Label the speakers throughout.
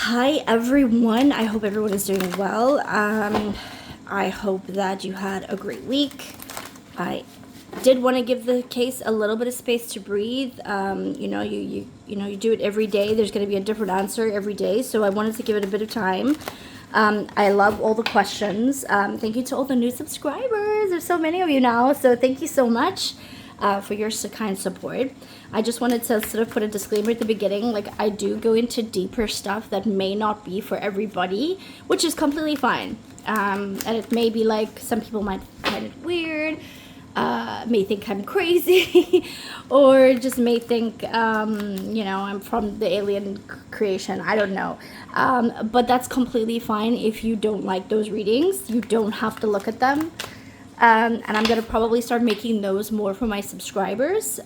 Speaker 1: Hi everyone. I hope everyone is doing well. I hope that you had a great week. I did want to give the case a little bit of space to breathe. You do it every day. There's going to be a different answer every day, so I wanted to give it a bit of time. I love all the questions. Thank you to all the new subscribers. There's so many of you now, so thank you so much for your kind support. I just wanted to sort of put a disclaimer at the beginning. Like, I do go into deeper stuff that may not be for everybody, which is completely fine. And it may be like some people might find it weird, may think I'm crazy, or just may think, I'm from the alien creation. I don't know. But that's completely fine if you don't like those readings. You don't have to look at them. And I'm going to probably start making those more for my subscribers.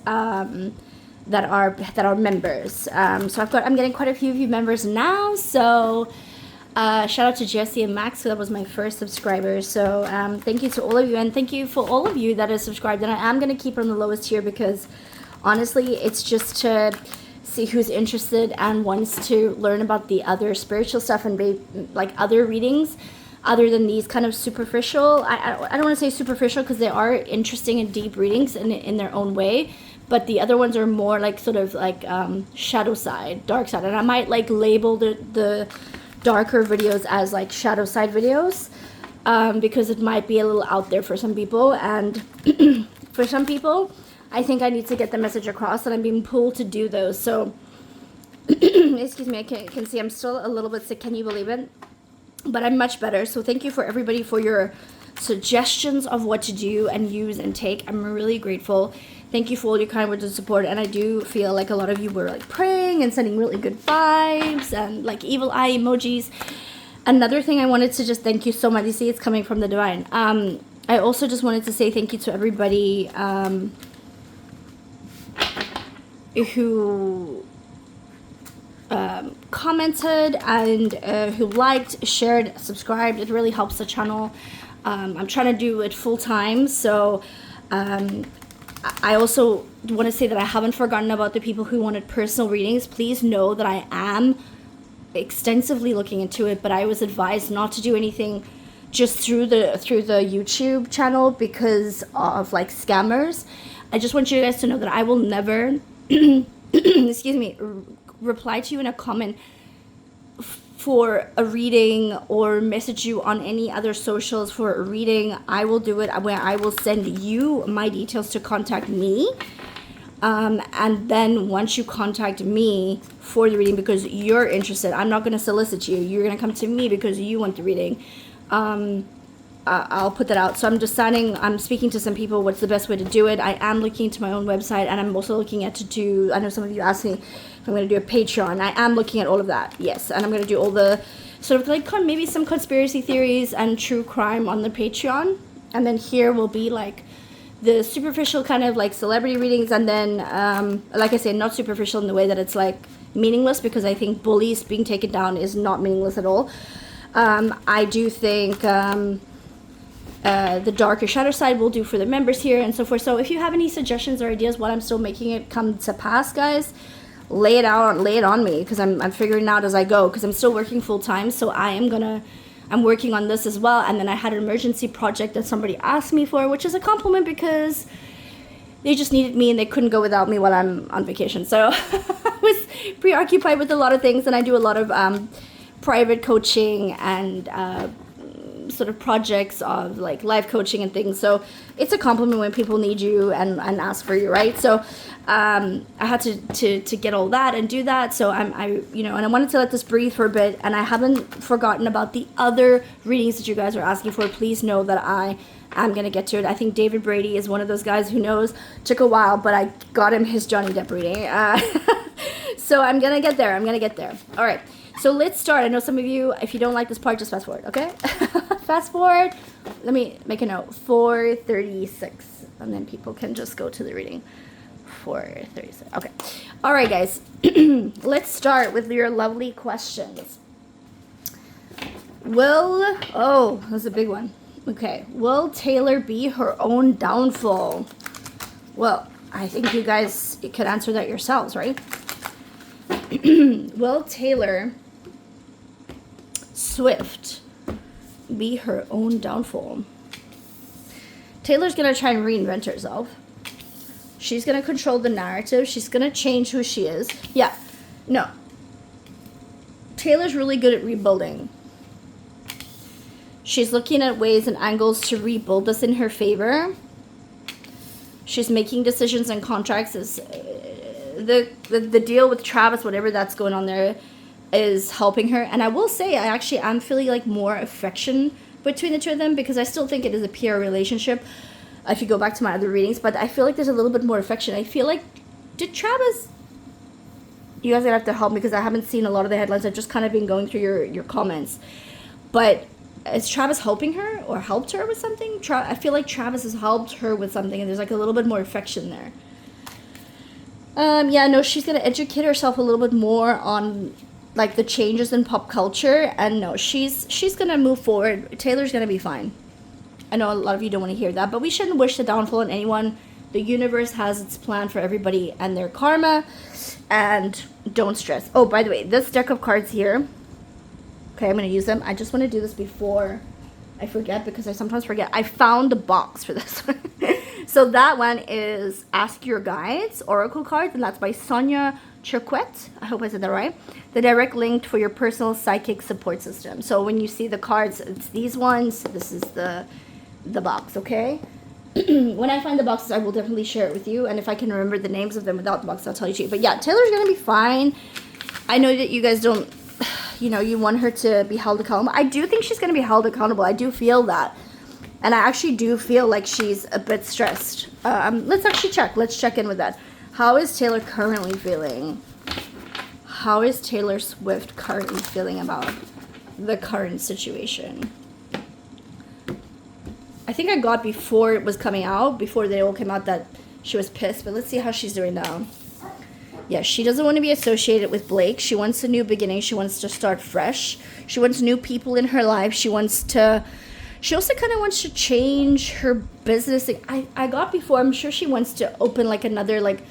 Speaker 1: That are members. So I'm getting quite a few of you members now. So shout out to Jesse and Max, so that was my first subscriber. So thank you to all of you, and thank you for all of you that are subscribed. And I am going to keep on the lowest tier because honestly, it's just to see who's interested and wants to learn about the other spiritual stuff and like other readings other than these kind of superficial. I don't want to say superficial because they are interesting and deep readings in their own way. But the other ones are more like sort of like shadow side, dark side. And I might like label the darker videos as like shadow side videos because it might be a little out there for some people. And for some people, I think I need to get the message across, and I'm being pulled to do those. So, excuse me, I can see I'm still a little bit sick. Can you believe it? But I'm much better. So thank you for everybody for your suggestions of what to do and use and take. I'm really grateful. Thank you for all your kind words of support, and I do feel like a lot of you were like praying and sending really good vibes and like evil eye emojis. Another thing I wanted to just thank you so much. You see, it's coming from the divine. I also just wanted to say thank you to everybody who commented and who liked, shared, subscribed. It really helps the channel. I'm trying to do it full time, so I also want to say that I haven't forgotten about the people who wanted personal readings. Please know that I am extensively looking into it, but I was advised not to do anything just through the YouTube channel because of like scammers. I just want you guys to know that I will never excuse me, reply to you in a comment for a reading or message you on any other socials for a reading. I will do it where I will send you my details to contact me. And then once you contact me for the reading because you're interested, I'm not going to solicit you. You're going to come to me because you want the reading. I'll put that out. So I'm speaking to some people what's the best way to do it. I am looking to my own website, and I'm also looking at I know some of you asked me if I'm going to do a Patreon. I am looking at all of that, yes. And I'm going to do all the sort of like maybe some conspiracy theories and true crime on the Patreon. And then here will be like the superficial kind of like celebrity readings. And then, like I said, not superficial in the way that it's like meaningless, because I think bullies being taken down is not meaningless at all. I do think the darker shadow side will do for the members here and so forth. So if you have any suggestions or ideas while I'm still making it come to pass, guys, lay it on me, because I'm figuring it out as I go, because I'm still working full time. So I'm working on this as well. And then I had an emergency project that somebody asked me for, which is a compliment because they just needed me and they couldn't go without me while I'm on vacation. So I was preoccupied with a lot of things, and I do a lot of private coaching and sort of projects of like life coaching and things. So it's a compliment when people need you and ask for you, right? So I had to get all that and do that. So and I wanted to let this breathe for a bit, and I haven't forgotten about the other readings that you guys are asking for. Please know that I am going to get to it. I think David Brady is one of those guys who knows. Took a while, but I got him his Johnny Depp reading. So I'm going to get there. All right. So let's start. I know some of you, if you don't like this part, just fast forward, okay? Fast forward. Let me make a note. 4:36. And then people can just go to the reading. 4:36. Okay. All right, guys. Let's start with your lovely questions. That's a big one. Okay. Will Taylor be her own downfall? Well, I think you guys could answer that yourselves, right? Will Taylor Swift be her own downfall. Taylor's going to try and reinvent herself. She's going to control the narrative. She's going to change who she is. Yeah. No. Taylor's really good at rebuilding. She's looking at ways and angles to rebuild this in her favor. She's making decisions and contracts. Is the deal with Travis, whatever that's going on there, is helping her. And I will say, I'm feeling like more affection between the two of them, because I still think it is a PR relationship if you go back to my other readings, but I feel like there's a little bit more affection. I feel like, did Travis, you guys are gonna have to help me because I haven't seen a lot of the headlines. I've just kind of been going through your comments, but is Travis helping her or helped her with something? I feel like Travis has helped her with something, and there's like a little bit more affection there. Yeah, no, she's gonna educate herself a little bit more on like the changes in pop culture, and no, she's gonna move forward. Taylor's gonna be fine. I know a lot of you don't want to hear that, but we shouldn't wish the downfall on anyone. The universe has its plan for everybody and their karma, and don't stress. Oh, by the way, this deck of cards here, okay, I'm gonna use them. I just want to do this before I forget, because I sometimes forget. I found the box for this one. So that one is Ask Your Guides, Oracle cards, and that's by Sonia Chirquet. I hope I said that right. The direct link for your personal psychic support system. So when you see the cards, it's these ones. This is the box, okay? When I find the boxes, I will definitely share it with you. And if I can remember the names of them without the box, I'll tell you too. But yeah, Taylor's going to be fine. I know that you guys don't, you want her to be held accountable. I do think she's going to be held accountable. I do feel that. And I actually do feel like she's a bit stressed. Let's actually check. Let's check in with that. How is Taylor currently feeling? How is Taylor Swift currently feeling about the current situation? I think I got before it was coming out, before they all came out, that she was pissed. But let's see how she's doing now. Yeah, she doesn't want to be associated with Blake. She wants a new beginning. She wants to start fresh. She wants new people in her life. She also kind of wants to change her business. I got before, I'm sure she wants to open like another, like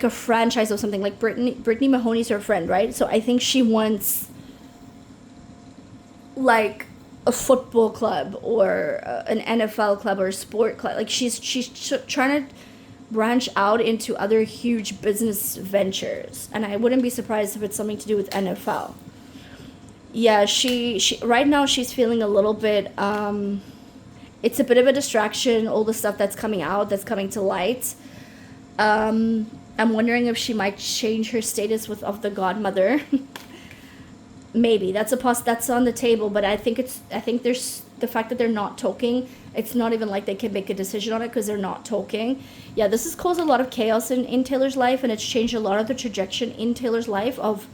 Speaker 1: a franchise or something. Like Brittany Mahoney's her friend, right? So I think she wants like a football club or an NFL club or a sport club. Like she's trying to branch out into other huge business ventures, and I wouldn't be surprised if it's something to do with NFL. Yeah, she right now she's feeling a little bit it's a bit of a distraction, all the stuff that's coming out, that's coming to light. I'm wondering if she might change her status of the godmother. Maybe that's on the table, but I think there's the fact that they're not talking. It's not even like they can make a decision on it because they're not talking. Yeah, this has caused a lot of chaos in Taylor's life, and it's changed a lot of the trajectory in Taylor's life of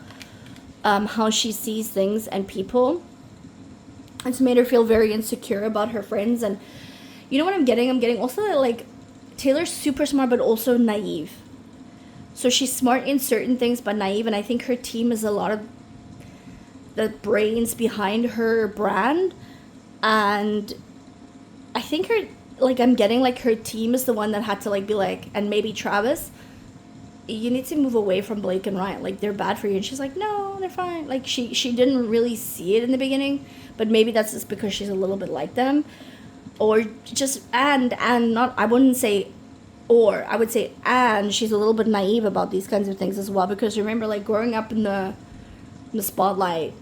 Speaker 1: how she sees things and people. It's made her feel very insecure about her friends, and you know what I'm getting? I'm getting also that, like, Taylor's super smart but also naive. So she's smart in certain things but naive, and I think her team is a lot of the brains behind her brand, and I think I'm getting like her team is the one that had to like be like, and maybe Travis, you need to move away from Blake and Ryan, like they're bad for you. And she's like, no, they're fine. Like she didn't really see it in the beginning, but maybe that's just because she's a little bit like them, or just and not, I wouldn't say, or I would say, and she's a little bit naive about these kinds of things as well, because remember, like growing up in the spotlight,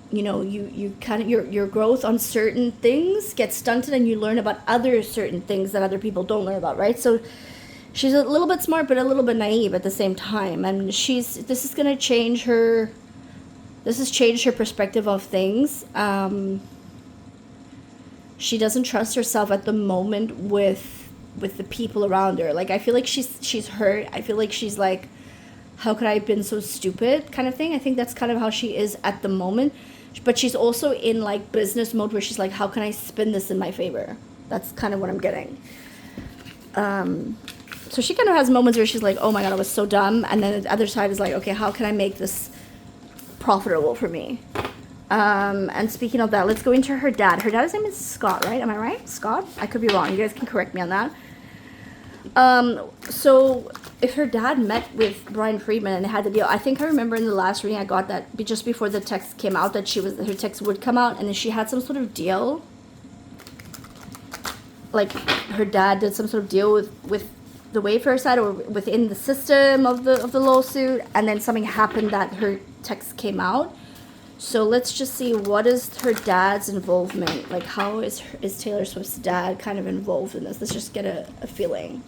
Speaker 1: you kind of your growth on certain things gets stunted, and you learn about other certain things that other people don't learn about, right? So she's a little bit smart but a little bit naive at the same time, and this has changed her perspective of things. She doesn't trust herself at the moment with the people around her. Like I feel like she's hurt. I feel like she's like, how could I have been so stupid kind of thing. I think that's kind of how she is at the moment. But she's also in like business mode where she's like, how can I spin this in my favor? That's kind of what I'm getting. So she kind of has moments where she's like, oh my God, I was so dumb. And then the other side is like, okay, how can I make this profitable for me? And speaking of that, let's go into her dad. Her dad's name is Scott, right? Am I right? Scott? I could be wrong. You guys can correct me on that. So if her dad met with Brian Friedman and had the deal, I think I remember in the last reading I got that just before the text came out that her text would come out, and then she had some sort of deal. Like her dad did some sort of deal with the Wayfarer side or within the system of the lawsuit, and then something happened that her text came out. So let's just see, what is her dad's involvement? Like, how is Taylor Swift's dad kind of involved in this? Let's just get a feeling.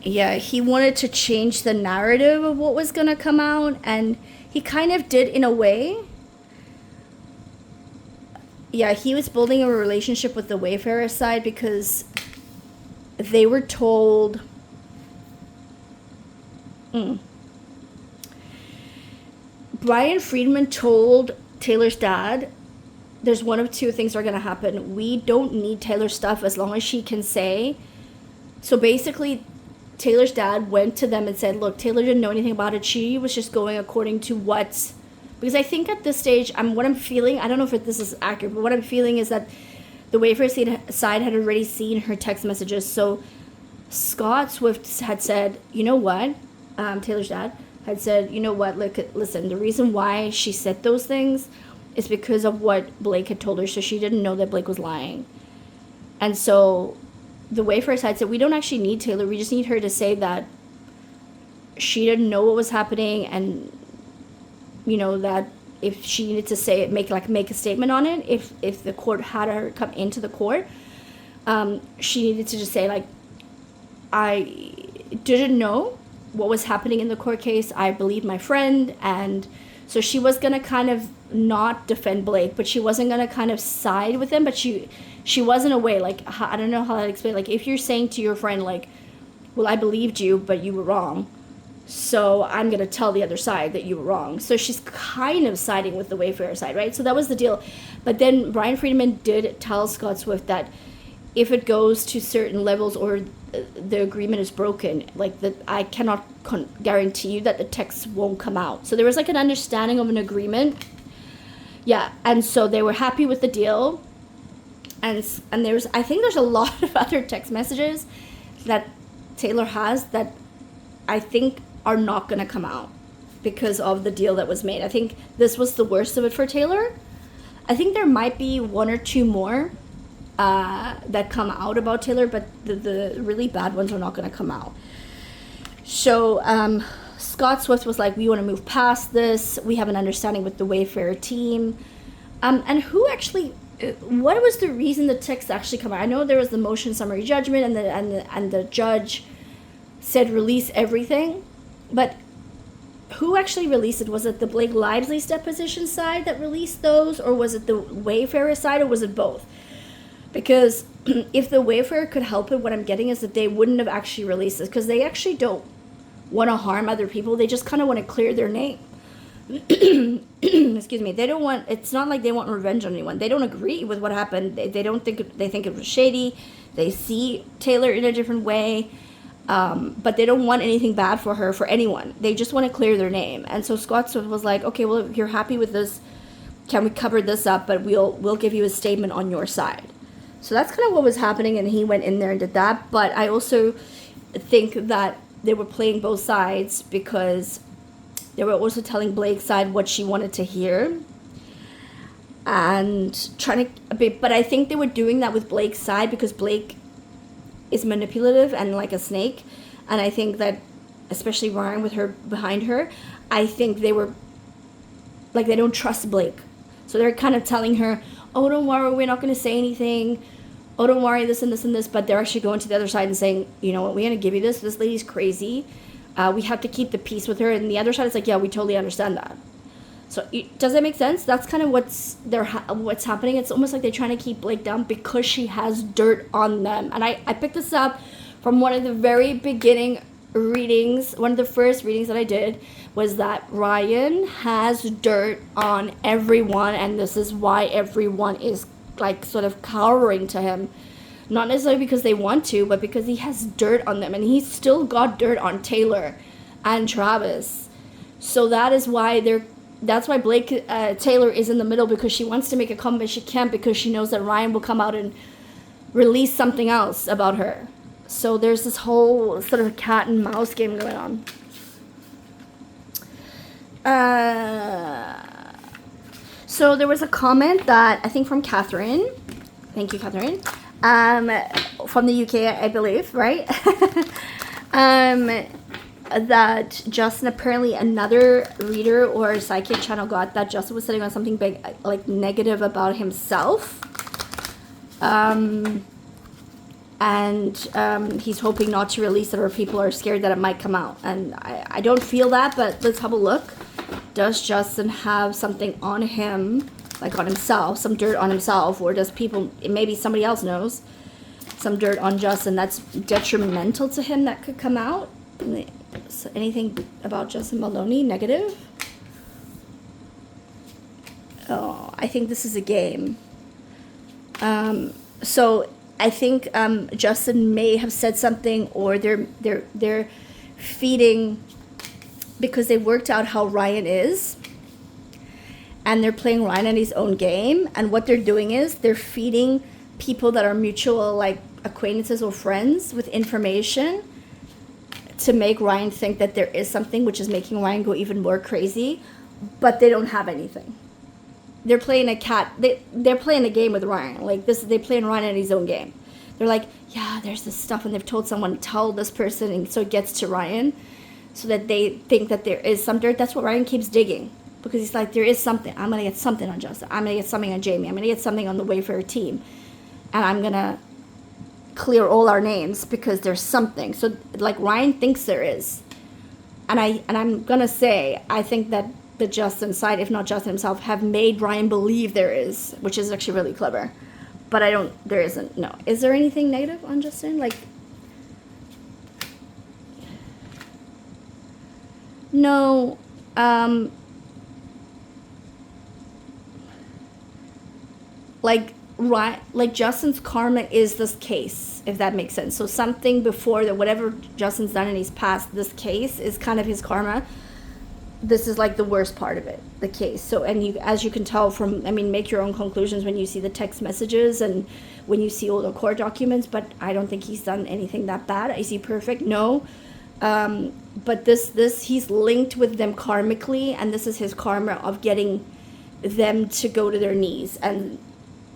Speaker 1: Yeah, he wanted to change the narrative of what was going to come out, and he kind of did in a way. Yeah, he was building a relationship with the Wayfarer side because they were told... Brian Friedman told Taylor's dad, there's one of two things are going to happen. We don't need Taylor's stuff as long as she can say. So basically, Taylor's dad went to them and said, look, Taylor didn't know anything about it. She was just going according to what... Because I think at this stage, what I'm feeling, I don't know if this is accurate, but what I'm feeling is that the Wayfarer side had already seen her text messages. So Scott Swift had said, you know what? Taylor's dad had said, you know what, listen, the reason why she said those things is because of what Blake had told her. So she didn't know that Blake was lying. And so the Wayfarer side said, we don't actually need Taylor. We just need her to say that she didn't know what was happening, and you know that if she needed to say it, make a statement on it. If the court had her come into the court, she needed to just say like, I didn't know what was happening in the court case. I believe my friend, and so she was gonna kind of not defend Blake, but she wasn't gonna kind of side with him. But she was in a way like, I don't know how to explain. Like if you're saying to your friend like, well, I believed you, but you were wrong, so I'm going to tell the other side that you were wrong. So she's kind of siding with the Wayfarer side, right? So that was the deal. But then Brian Friedman did tell Scott Swift that if it goes to certain levels or the agreement is broken, like that, I cannot guarantee you that the text won't come out. So there was like an understanding of an agreement. Yeah, and so they were happy with the deal. And I think there's a lot of other text messages that Taylor has that I think are not going to come out because of the deal that was made. I think this was the worst of it for Taylor. I think there might be one or two more that come out about Taylor, but the really bad ones are not going to come out. So Scott Swift was like, we want to move past this. We have an understanding with the Wayfarer team. And who actually... what was the reason the text actually come out? I know there was the motion summary judgment and the judge said release everything, but who actually released it? Was it the Blake Lively's deposition side that released those, or was it the Wayfarer side, or was it both? Because if the Wayfarer could help it, what I'm getting is that they wouldn't have actually released this, because they actually don't want to harm other people. They just kind of want to clear their name. Excuse me. They don't want, it's not like they want revenge on anyone. They don't agree with what happened. They think it was shady. They see Taylor in a different way. But they don't want anything bad for her, for anyone. They just want to clear their name. And so Scott Swift was like, okay, well, if you're happy with this, can we cover this up? But we'll give you a statement on your side. So that's kind of what was happening, and he went in there and did that. But I also think that they were playing both sides because they were also telling Blake's side what she wanted to hear. And but I think they were doing that with Blake's side because Blake is manipulative and like a snake. And I think that, especially Ryan with her behind her, I think they were, like, they don't trust Blake. So they're kind of telling her, oh, don't worry, we're not going to say anything. Oh, don't worry, this and this and this. But they're actually going to the other side and saying, you know what, we're going to give you this. This lady's crazy. We have to keep the peace with her. And the other side is like, yeah, we totally understand that. So does that make sense? That's kind of what's happening. It's almost like they're trying to keep Blake down because she has dirt on them. And I picked this up from one of the very beginning readings. One of the first readings that I did was that Ryan has dirt on everyone. And this is why everyone is like sort of cowering to him. Not necessarily because they want to, but because he has dirt on them. And he's still got dirt on Taylor and Travis. So that's why Blake Taylor is in the middle, because she wants to make a comment, but she can't because she knows that Ryan will come out and release something else about her. So there's this whole sort of cat and mouse game going on. So there was a comment that I think from Catherine. Thank you, Catherine. From the UK, I believe, right? That Justin, apparently another reader or psychic channel got that Justin was sitting on something big, like negative about himself. He's hoping not to release it, or people are scared that it might come out. And I don't feel that, but let's have a look. Does Justin have something on him, like on himself, some dirt on himself, or does people, maybe somebody else knows, some dirt on Justin that's detrimental to him that could come out? So anything about Justin Maloney negative? Oh, I think this is a game. So I think Justin may have said something, or they're feeding, because they worked out how Ryan is, and they're playing Ryan in his own game, and what they're doing is they're feeding people that are mutual, like acquaintances or friends, with information to make Ryan think that there is something, which is making Ryan go even more crazy, but they don't have anything. They're playing they're playing a game with Ryan. Like this, they're playing Ryan in his own game. They're like, yeah, there's this stuff, and they've told someone to tell this person, and so it gets to Ryan, so that they think that there is some dirt. That's what Ryan keeps digging, because he's like, there is something. I'm gonna get something on Justin. I'm gonna get something on Jamie. I'm gonna get something on the Wayfarer team, and I'm gonna clear all our names because there's something. So like Ryan thinks there is, and I'm gonna say I think that the Justin side, if not Justin himself, have made Ryan believe there is, which is actually really clever. But there isn't. No. Is there anything negative on Justin? Like, no. Like Justin's karma is this case, if that makes sense. So something before that, whatever Justin's done in his past, this case is kind of his karma. This is like the worst part of it, the case. So, and you, as you can tell from, I mean, make your own conclusions when you see the text messages and when you see all the court documents, but I don't think he's done anything that bad. Is he perfect? No. But this he's linked with them karmically, and this is his karma of getting them to go to their knees and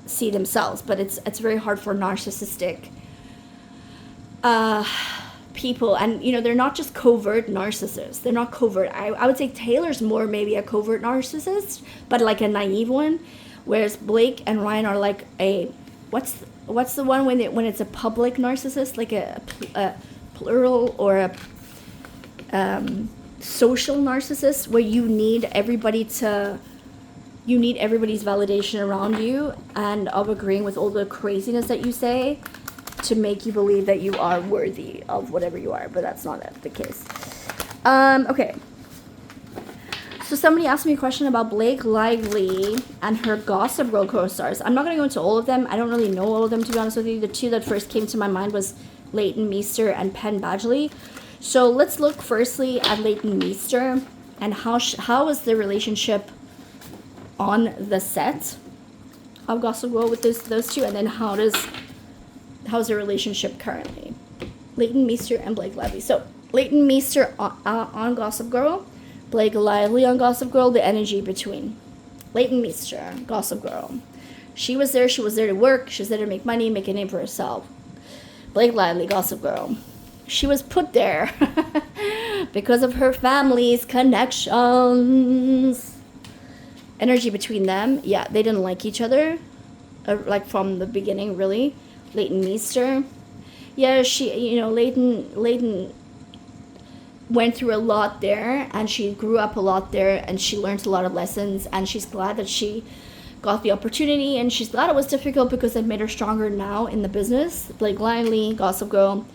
Speaker 1: see themselves. But it's very hard for narcissistic people, and you know, they're not just covert narcissists. They're not covert. I would say Taylor's more maybe a covert narcissist, but like a naive one, whereas Blake and Ryan are like a what's the one when it's a public narcissist, like a plural, or a social narcissist, where you need everybody's validation around you and of agreeing with all the craziness that you say to make you believe that you are worthy of whatever you are, but that's not the case. Okay. So somebody asked me a question about Blake Lively and her Gossip Girl co-stars. I'm not going to go into all of them. I don't really know all of them, to be honest with you. The two that first came to my mind was Leighton Meester and Penn Badgley. So let's look firstly at Leighton Meester and how is the relationship on the set of Gossip Girl with those two, and then how's the relationship currently? Leighton Meester and Blake Lively. So Leighton Meester on Gossip Girl, Blake Lively on Gossip Girl, the energy between. Leighton Meester, Gossip Girl. She was there to work, she was there to make money, make a name for herself. Blake Lively, Gossip Girl. She was put there because of her family's connections. Energy between them, yeah, they didn't like each other, like from the beginning, really. Leighton Meester, yeah, Leighton went through a lot there, and she grew up a lot there, and she learned a lot of lessons, and she's glad that she got the opportunity, and she's glad it was difficult because it made her stronger now in the business. Blake Lively, Gossip Girl,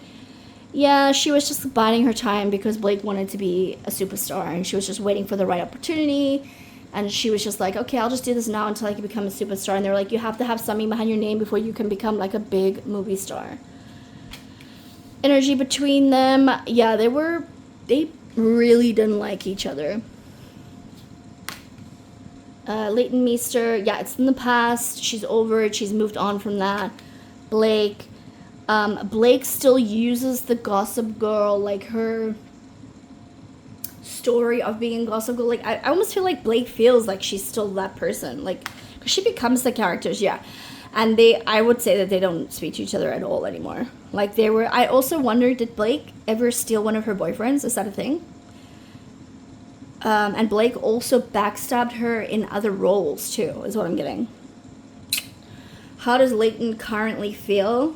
Speaker 1: yeah, she was just biding her time because Blake wanted to be a superstar, and she was just waiting for the right opportunity. And she was just like, okay, I'll just do this now until I can become a superstar. And they were like, you have to have something behind your name before you can become like a big movie star. Energy between them, yeah, they really didn't like each other. Leighton Meester, yeah, it's in the past. She's over it. She's moved on from that. Blake. Blake still uses the Gossip Girl, like her story of being Gossip Girl. Like, I almost feel like Blake feels like she's still that person. Like, 'cause she becomes the characters, yeah. And I would say that they don't speak to each other at all anymore. Like, I also wonder, did Blake ever steal one of her boyfriends? Is that a thing? And Blake also backstabbed her in other roles too, is what I'm getting. How does Leighton currently feel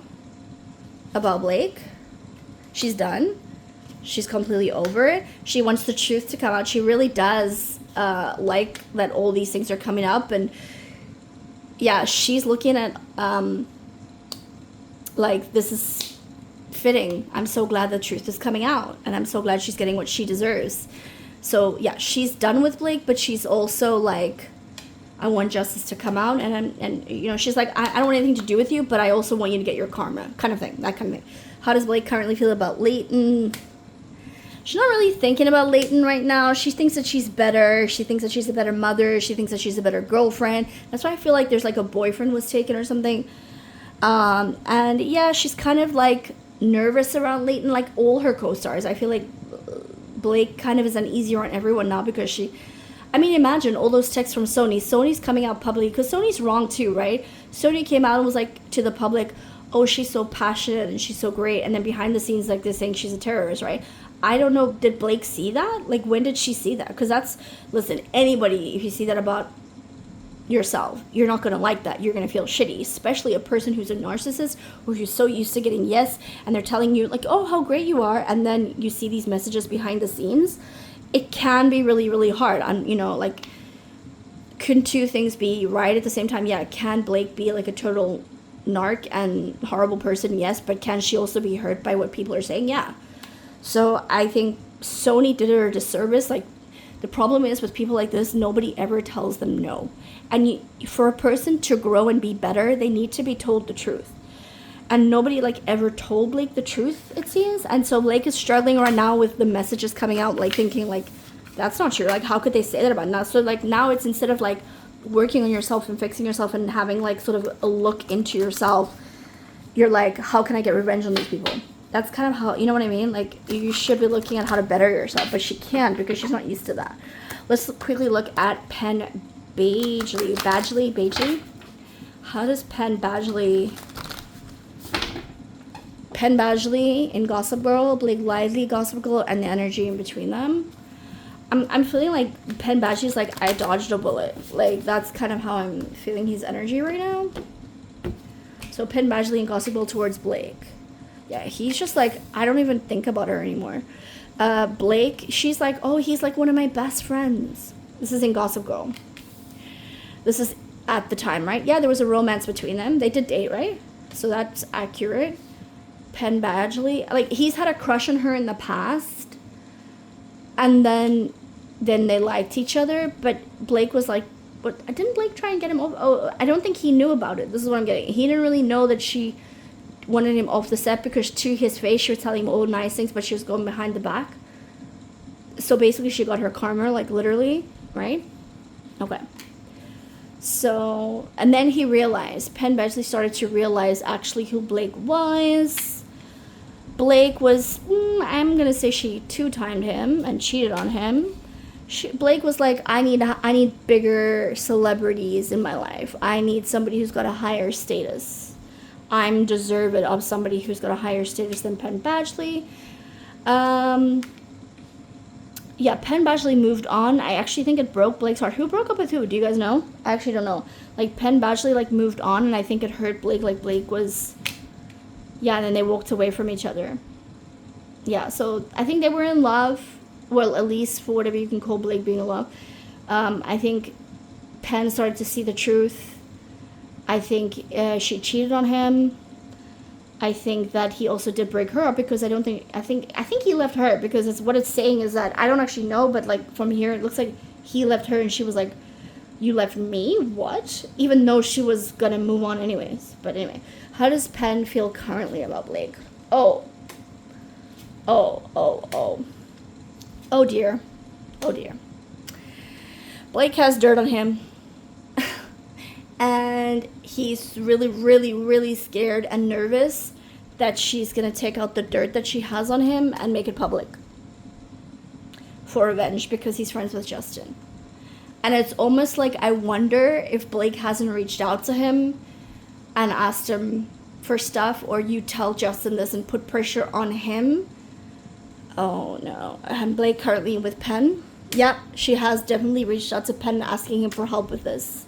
Speaker 1: about Blake? She's done. She's completely over it. She wants the truth to come out. She really does like that all these things are coming up. And yeah, she's looking at like, this is fitting. I'm so glad the truth is coming out. And I'm so glad she's getting what she deserves. So yeah, she's done with Blake, but she's also like, I want justice to come out, and you know, she's like, I don't want anything to do with you, but I also want you to get your karma, kind of thing, that kind of thing. How does Blake currently feel about Leighton? She's not really thinking about Leighton right now. She thinks that she's better. She thinks that she's a better mother. She thinks that she's a better girlfriend. That's why I feel like there's like a boyfriend was taken or something. And yeah, she's kind of like nervous around Leighton, like all her co-stars. I feel like Blake kind of is uneasy on everyone now because I mean, imagine all those texts from Sony. Sony's coming out publicly, because Sony's wrong too, right? Sony came out and was like to the public, oh, she's so passionate and she's so great. And then behind the scenes, like, they're saying she's a terrorist, right? I don't know, did Blake see that? Like, when did she see that? Because listen, anybody, if you see that about yourself, you're not going to like that. You're going to feel shitty, especially a person who's a narcissist or who's so used to getting yes, and they're telling you like, oh, how great you are, and then you see these messages behind the scenes. It can be really, really hard. On, you know, like, can two things be right at the same time? Yeah, can Blake be like a total narc and horrible person? Yes, but can she also be hurt by what people are saying? Yeah. So I think Sony did her a disservice. Like, the problem is with people like this, nobody ever tells them no. And for a person to grow and be better, they need to be told the truth. And nobody, like, ever told Blake the truth, it seems. And so Blake is struggling right now with the messages coming out, like, thinking, like, that's not true. Like, how could they say that about now? So, like, now it's instead of, like, working on yourself and fixing yourself and having, like, sort of a look into yourself, you're like, how can I get revenge on these people? That's kind of how, you know what I mean? Like, you should be looking at how to better yourself, but she can't because she's not used to that. Let's quickly look at Penn Badgley. How does Penn Badgley in Gossip Girl, Blake Lively, Gossip Girl, and the energy in between them? I'm feeling like Penn Badgley's like, I dodged a bullet. Like, that's kind of how I'm feeling his energy right now. So Penn Badgley in Gossip Girl towards Blake. Yeah, he's just like, I don't even think about her anymore. Blake, she's like, oh, he's like one of my best friends. This is in Gossip Girl. This is at the time, right? Yeah, there was a romance between them. They did date, right? So that's accurate. Penn Badgley, like, he's had a crush on her in the past. And then they liked each other. But Blake was like, but didn't Blake try and get him over? Oh, I don't think he knew about it. This is what I'm getting. He didn't really know that she wanted him off the set, because to his face she was telling him all nice things, but she was going behind the back. So basically she got her karma, like, literally, right? Okay. So, and then he realized, Penn Badgley started to realize actually who Blake was. Blake was, I'm gonna say she two-timed him and cheated on him. Blake was like, I need bigger celebrities in my life. I need somebody who's got a higher status. I'm deserved of somebody who's got a higher status than Penn Badgley. Yeah, Penn Badgley moved on. I actually think it broke Blake's heart. Who broke up with who? Do you guys know? I actually don't know. Like, Penn Badgley, like, moved on, and I think it hurt Blake. Like, Blake was, yeah, and then they walked away from each other. Yeah, so I think they were in love. Well, at least for whatever you can call Blake being in love. I think Penn started to see the truth. I think she cheated on him. I think that he also did break her up, because I think he left her, because it's what it's saying is that, I don't actually know, but like from here it looks like he left her and she was like, you left me? What? Even though she was gonna move on anyways. But anyway, how does Penn feel currently about Blake? Oh dear. Blake has dirt on him. and he's really, really, really scared and nervous that she's gonna take out the dirt that she has on him and make it public for revenge because he's friends with Justin. And it's almost like I wonder if Blake hasn't reached out to him and asked him for stuff, or you tell Justin this and put pressure on him. Oh no. And Blake currently with Penn. Yep, she has definitely reached out to Penn asking him for help with this.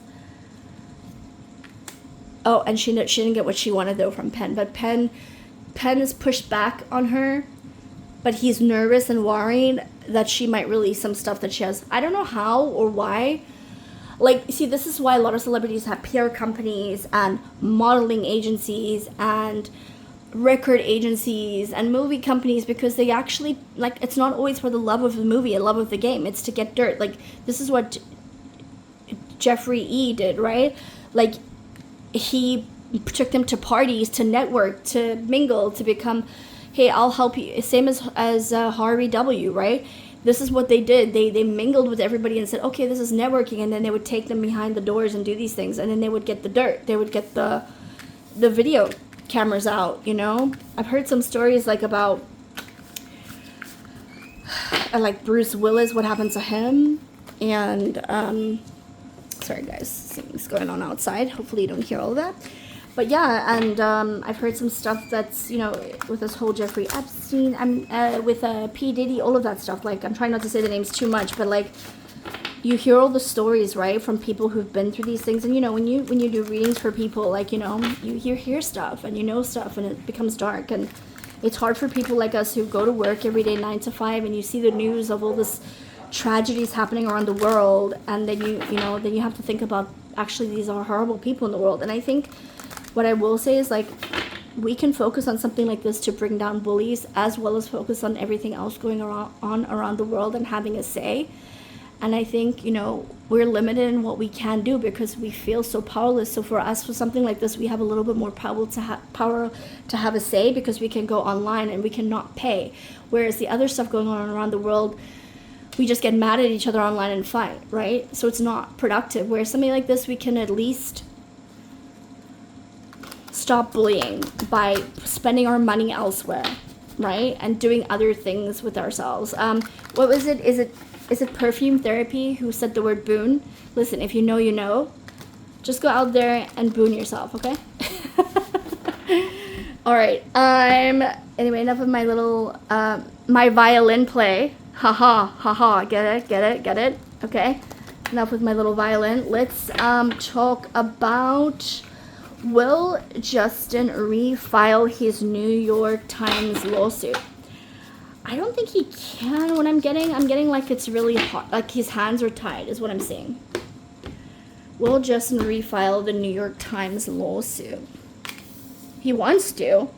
Speaker 1: Oh, and she didn't get what she wanted though from Penn, but Penn is pushed back on her, but he's nervous and worried that she might release some stuff that she has. I don't know how or why. Like, see, this is why a lot of celebrities have PR companies and modeling agencies and record agencies and movie companies, because they actually, like, it's not always for the love of the movie and love of the game. It's to get dirt. Like, this is what Jeffrey E. did, right? Like, he took them to parties, to network, to mingle, to become, hey, I'll help you. Same as Harvey W., right? This is what they did. They mingled with everybody and said, okay, this is networking. And then they would take them behind the doors and do these things. And then they would get the dirt. They would get the video cameras out, you know? I've heard some stories like about like Bruce Willis, what happened to him. And, sorry guys, something's going on outside. Hopefully you don't hear all of that. But yeah, and I've heard some stuff that's, you know, with this whole Jeffrey Epstein, with P. Diddy, all of that stuff. Like, I'm trying not to say the names too much, but like, you hear all the stories, right, from people who've been through these things. And, you know, when you do readings for people, like, you know, you hear stuff and you know stuff, and it becomes dark. And it's hard for people like us who go to work every day 9 to 5, and you see the news of all this tragedies happening around the world, and then then you have to think about, actually, these are horrible people in the world. And I think what I will say is, like, we can focus on something like this to bring down bullies, as well as focus on everything else going on around the world and having a say. And I think, you know, we're limited in what we can do because we feel so powerless. So for us, for something like this, we have a little bit more power to have a say, because we can go online and we cannot pay. Whereas the other stuff going on around the world, we just get mad at each other online and fight, right? So it's not productive. Whereas something like this, we can at least stop bullying by spending our money elsewhere, right? And doing other things with ourselves. What was it? Is it Perfume Therapy who said the word boon? Listen, if you know, you know. Just go out there and boon yourself, okay? All right. Anyway, enough of my little my violin play. Haha, haha. Get it? Okay. Enough with my little violin. Let's talk about, will Justin refile his New York Times lawsuit? I don't think he can. What I'm getting like it's really hard. Like his hands are tied is what I'm seeing. Will Justin refile the New York Times lawsuit? He wants to.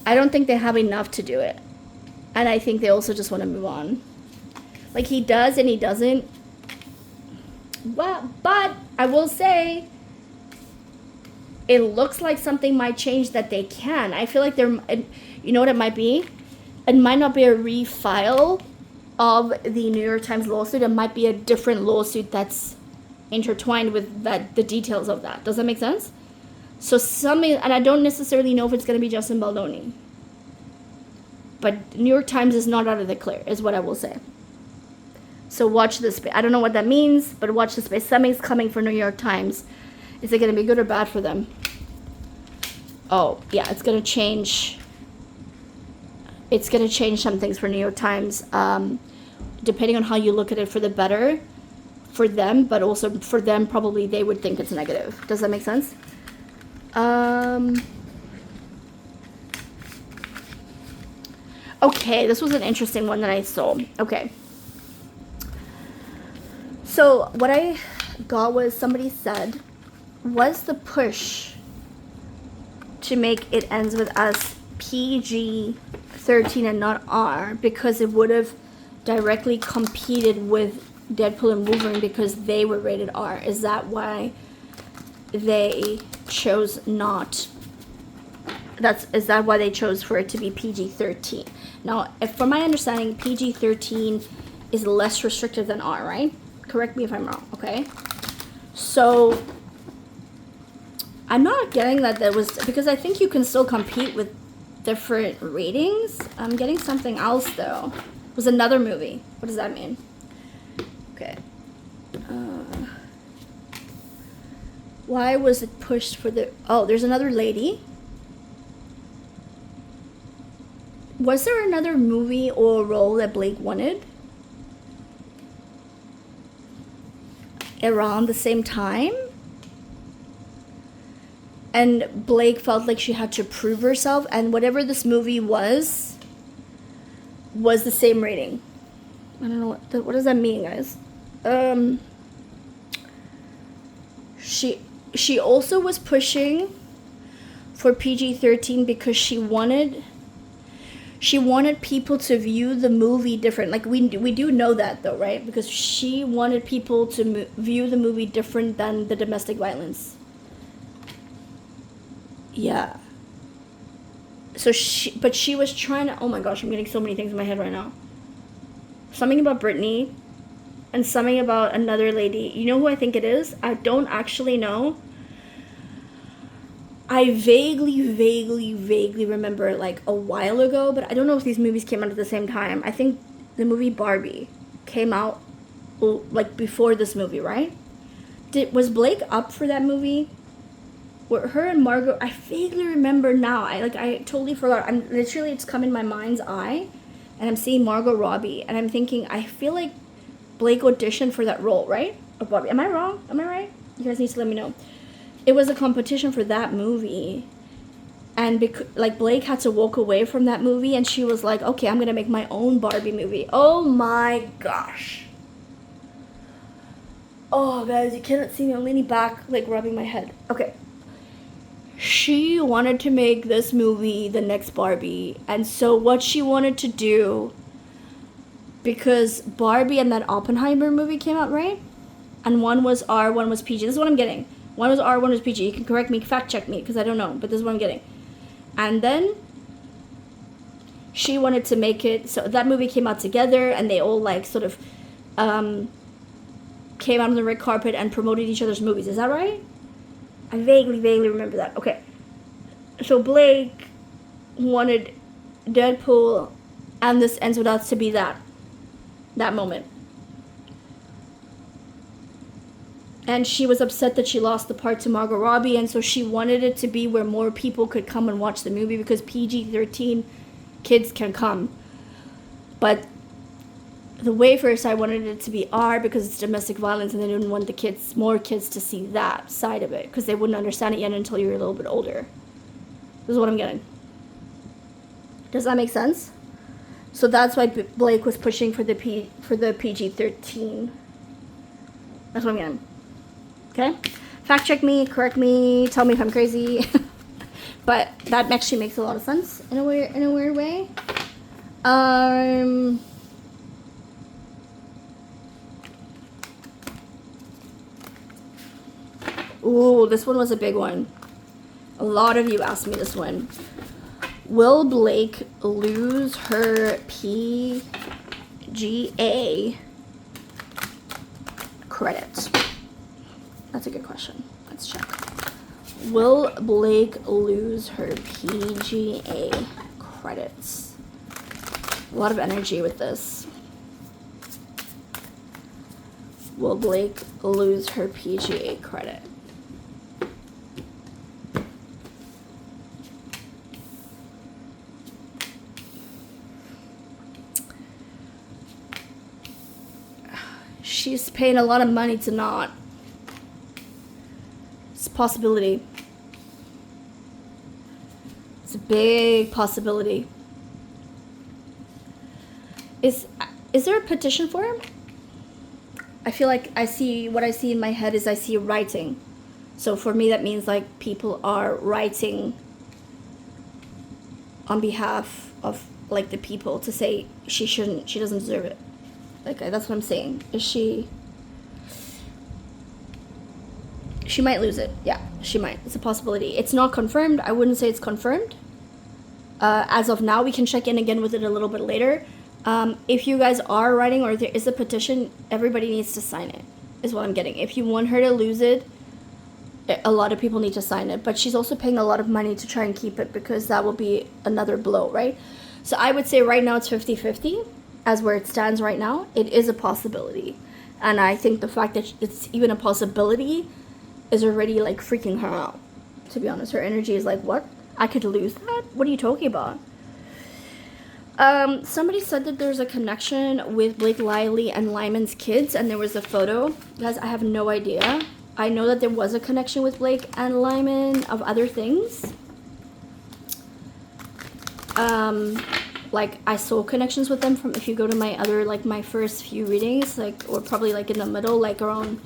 Speaker 1: I don't think they have enough to do it. And I think they also just want to move on. Like he does and he doesn't. Well, but I will say, it looks like something might change that they can. I feel like you know what it might be? It might not be a refile of the New York Times lawsuit. It might be a different lawsuit that's intertwined with the details of that. Does that make sense? So and I don't necessarily know if it's going to be Justin Baldoni. But New York Times is not out of the clear, is what I will say. So watch this space. I don't know what that means, but watch this space. Something's coming for New York Times. Is it going to be good or bad for them? Oh, yeah, it's going to change. It's going to change some things for New York Times, depending on how you look at it, for the better for them, but also for them, probably they would think it's negative. Does that make sense? Okay, this was an interesting one that I saw. Okay. So what I got was, somebody said, was the push to make It Ends With Us PG-13 and not R because it would have directly competed with Deadpool and Wolverine because they were rated R? Is that why they chose not? Is that why they chose for it to be PG-13? Now, from my understanding, PG-13 is less restrictive than R, right? Correct me if I'm wrong, okay? So I'm not getting that was because I think you can still compete with different ratings. I'm getting something else though. It was another movie. What does that mean? Okay. Why was it pushed for the... Oh, there's another lady. Was there another movie or role that Blake wanted around the same time? And Blake felt like she had to prove herself, and whatever this movie was the same rating. I don't know what does that mean, guys. She also was pushing for PG-13 because she wanted people to view the movie different. Like we do know that though, right? Because she wanted people to view the movie different than the domestic violence. Yeah. So she was trying to, oh my gosh, I'm getting so many things in my head right now. Something about Brittany and something about another lady. You know who I think it is? I don't actually know. I vaguely remember like a while ago, but I don't know if these movies came out at the same time. I think the movie Barbie came out like before this movie, right? Was Blake up for that movie? Were her and Margot? I vaguely remember now. I totally forgot. It's come in my mind's eye, and I'm seeing Margot Robbie, and I'm thinking I feel like Blake auditioned for that role, right? Of Barbie. Am I wrong? Am I right? You guys need to let me know. It was a competition for that movie, and Blake had to walk away from that movie, and she was like, okay, I'm gonna make my own Barbie movie. Oh my gosh. Oh guys, you cannot see me. I'm leaning back, like rubbing my head. Okay. She wanted to make this movie the next Barbie, and so what she wanted to do, because Barbie and that Oppenheimer movie came out, right? And one was R, one was PG. This is what I'm getting. One was R, one was PG. You can correct me, fact check me, because I don't know, but this is what I'm getting. And then she wanted to make it, so that movie came out together, and they all like sort of came out on the red carpet and promoted each other's movies. Is that right? I vaguely remember that. Okay. So Blake wanted Deadpool and This Ends With Us to be that moment. And she was upset that she lost the part to Margot Robbie, and so she wanted it to be where more people could come and watch the movie because PG-13 kids can come. But the way first I wanted it to be R because it's domestic violence, and they didn't want more kids to see that side of it because they wouldn't understand it yet until you're a little bit older. This is what I'm getting. Does that make sense? So that's why Blake was pushing for the PG-13. That's what I'm getting. Okay? Fact check me, correct me, tell me if I'm crazy. But that actually makes a lot of sense in a weird way. Ooh, this one was a big one. A lot of you asked me this one. Will Blake lose her PGA credit? That's a good question. Let's check. Will Blake lose her PGA credits? A lot of energy with this. Will Blake lose her PGA credit? She's paying a lot of money to not. It's a possibility. It's a big possibility. Is there a petition for him? I feel like what I see in my head is I see writing. So for me that means like people are writing on behalf of like the people to say she doesn't deserve it. Like, that's what I'm saying. She might lose it. Yeah, she might. It's a possibility. It's not confirmed. I wouldn't say it's confirmed. As of now, we can check in again with it a little bit later. If you guys are writing or there is a petition, everybody needs to sign it, is what I'm getting. If you want her to lose it, a lot of people need to sign it, but she's also paying a lot of money to try and keep it because that will be another blow, right? So I would say right now it's 50-50 as where it stands right now. It is a possibility. And I think the fact that it's even a possibility is already like freaking her out. To be honest, her energy is like, what? I could lose that? What are you talking about? Somebody said that there's a connection with Blake Lively and Lyman's kids, and there was a photo. Guys, I have no idea. I know that there was a connection with Blake and Lyman of other things. Like I saw connections with them from, if you go to my other, like my first few readings, like, or probably like in the middle, like around,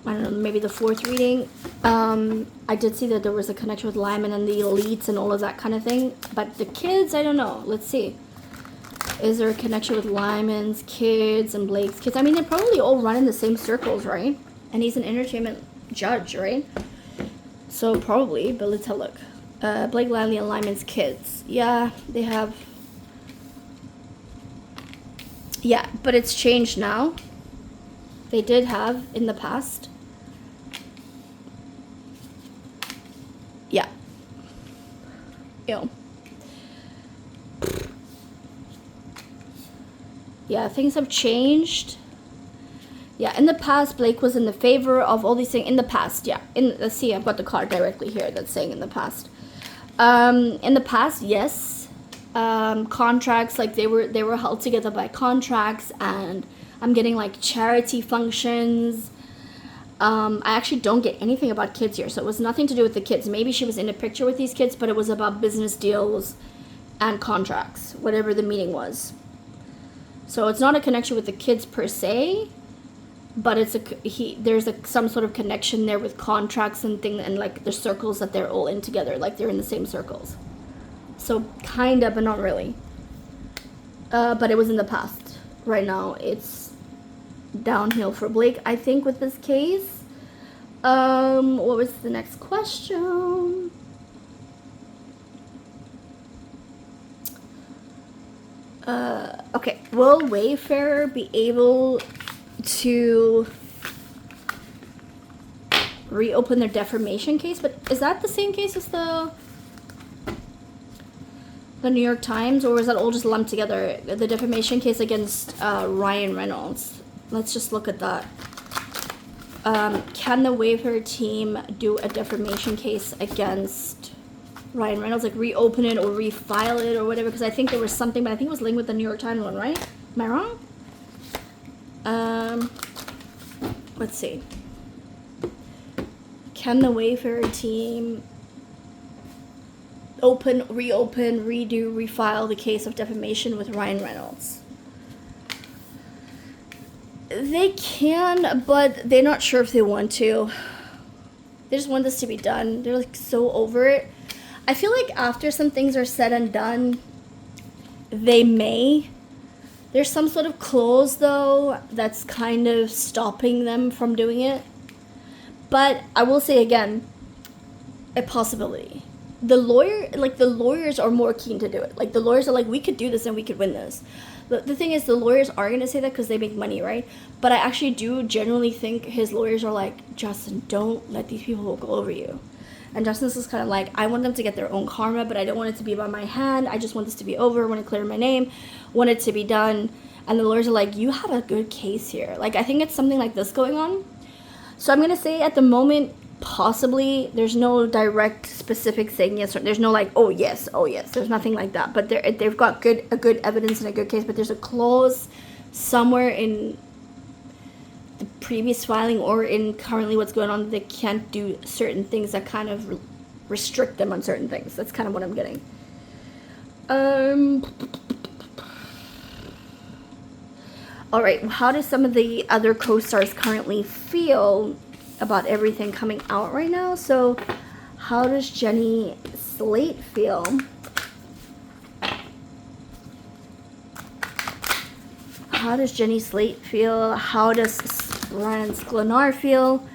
Speaker 1: I don't know, maybe the fourth reading. I did see that there was a connection with Lyman and the elites and all of that kind of thing. But the kids, I don't know. Let's see. Is there a connection with Lyman's kids and Blake's kids? I mean, they probably all run in the same circles, right? And he's an entertainment judge, right? So probably, but let's have a look. Blake Lively and Lyman's kids. Yeah, they have. Yeah, but it's changed now. They did have in the past. Yeah. Ew. Yeah, things have changed. Yeah, in the past, Blake was in the favor of all these things. In the past, yeah. Let's see, I've got the card directly here that's saying in the past. In the past, yes. Contracts, like they were held together by contracts, and I'm getting like charity functions. I actually don't get anything about kids here, so it was nothing to do with the kids. Maybe she was in a picture with these kids, but it was about business deals and contracts, whatever the meaning was. So it's not a connection with the kids per se, but it's there's some sort of connection there with contracts and things, and like the circles that they're all in together, like they're in the same circles. So kind of, but not really. But it was in the past. Right now, it's downhill for Blake, I think, with this case. What was the next question? Okay, will Wayfarer be able to reopen their defamation case? But is that the same case as the New York Times, or is that all just lumped together? The defamation case against Ryan Reynolds. Let's just look at that. Can the Wayfarer team do a defamation case against Ryan Reynolds, like reopen it or refile it or whatever? Because I think there was something, but I think it was linked with the New York Times one, right? Am I wrong? Let's see. Can the Wayfarer team reopen, redo, refile the case of defamation with Ryan Reynolds? They can, but they're not sure if they want to. They just want this to be done. They're like so over it. I feel like after some things are said and done, they may. There's some sort of clause though that's kind of stopping them from doing it. But I will say again, a possibility. The lawyers are more keen to do it. Like the lawyers are like, we could do this and we could win this. The thing is, the lawyers are going to say that because they make money, right? But I actually do genuinely think his lawyers are like, Justin, don't let these people go over you. And Justin's is kind of like, I want them to get their own karma, but I don't want it to be by my hand. I just want this to be over. I want to clear my name. Want it to be done. And the lawyers are like, you have a good case here. Like, I think it's something like this going on. So I'm going to say at the moment, possibly, there's no direct specific saying yes, or there's no like, oh yes, there's nothing like that. But they've got a good evidence and a good case, but there's a clause somewhere in the previous filing or in currently what's going on that they can't do certain things that kind of restrict them on certain things. That's kind of what I'm getting. All right, how do some of the other co-stars currently feel about everything coming out right now? So how does Jenny Slate feel? How does Jenny Slate feel? How does Ryan Sklenar feel?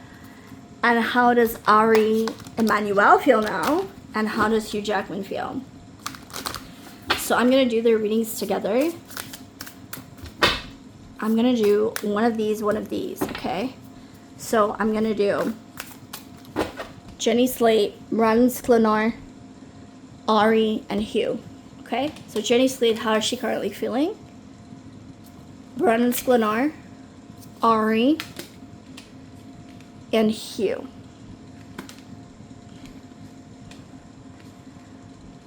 Speaker 1: And how does Ari Emanuel feel now? And how does Hugh Jackman feel? So I'm going to do their readings together. I'm going to do one of these, okay? So I'm going to do Jenny Slate, Brandon Sklenar, Ari, and Hugh. Okay? So Jenny Slate, how is she currently feeling? Brandon Sklenar, Ari, and Hugh.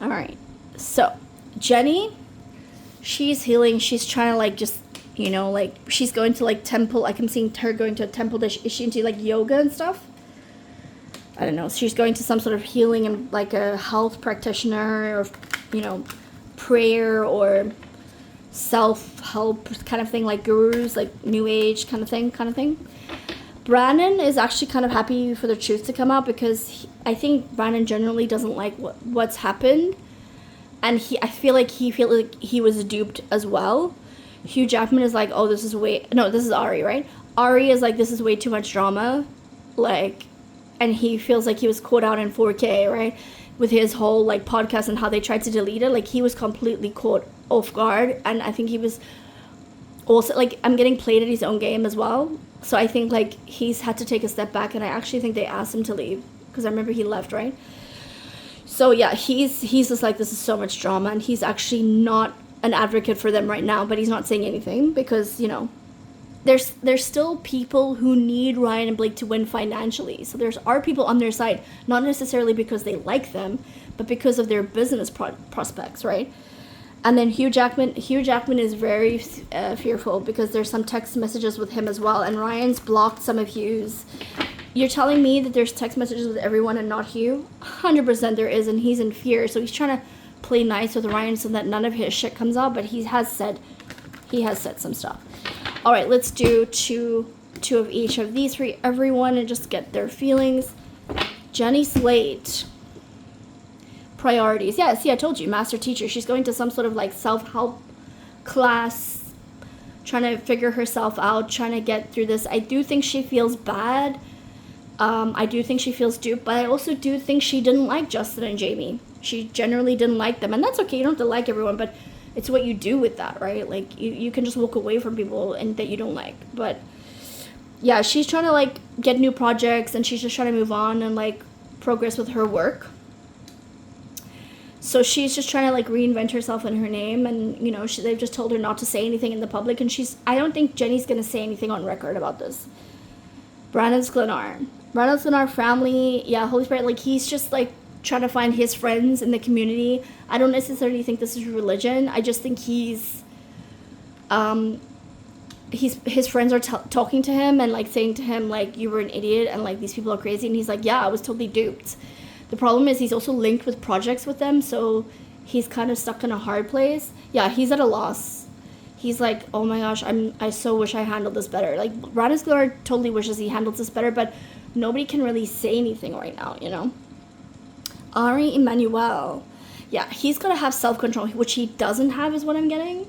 Speaker 1: All right. So Jenny, she's healing. She's trying to like just, you know, like she's going to like temple. Like I'm seeing her going to a temple. Is she into like yoga and stuff? I don't know. She's going to some sort of healing and like a health practitioner or, you know, prayer or self-help kind of thing, like gurus, like new age kind of thing. Brandon is actually kind of happy for the truth to come out because I think Brandon generally doesn't like what's happened, and I feel like he was duped as well. Hugh Jackman is like, oh, this is Ari, right? Ari is like, this is way too much drama, like, and he feels like he was caught out in 4K, right? With his whole like podcast and how they tried to delete it, like he was completely caught off guard, and I think he was also like, I'm getting played at his own game as well. So I think like he's had to take a step back, and I actually think they asked him to leave because I remember he left, right? So yeah, he's just like, this is so much drama, and he's actually not an advocate for them right now, but he's not saying anything because, you know, there's still people who need Ryan and Blake to win financially. So are people on their side, not necessarily because they like them, but because of their business prospects, right? And then Hugh Jackman is very fearful because there's some text messages with him as well, and Ryan's blocked some of Hugh's. You're telling me that there's text messages with everyone and not Hugh? 100% there is, and he's in fear. So he's trying to play nice with Ryan so that none of his shit comes out, but he has said some stuff. All right, let's do two of each of these for everyone and just get their feelings. Jenny Slate. Priorities. Yeah, see, I told you, master teacher. She's going to some sort of like self-help class, trying to figure herself out, trying to get through this. I do think she feels bad. I do think she feels duped, but I also do think she didn't like Justin and Jamie. She generally didn't like them, and that's okay. You don't have to like everyone, but it's what you do with that, right? Like, you can just walk away from people and that you don't like. But yeah, she's trying to like get new projects, and she's just trying to move on and like progress with her work. So she's just trying to like reinvent herself in her name, and you know, they've just told her not to say anything in the public, and I don't think Jenny's gonna say anything on record about this. Brandon Sklenar family, yeah, Holy Spirit, like he's just like trying to find his friends in the community. I don't necessarily think this is religion. I just think his friends are talking to him and like saying to him like, you were an idiot and like these people are crazy, and he's like, yeah, I was totally duped. The problem is he's also linked with projects with them, so he's kind of stuck in a hard place. Yeah, he's at a loss. He's like, oh my gosh, I so wish I handled this better. Like, Brandon Sklenar totally wishes he handled this better, but nobody can really say anything right now, you know? Ari Emanuel. Yeah, he's got to have self-control, which he doesn't have is what I'm getting.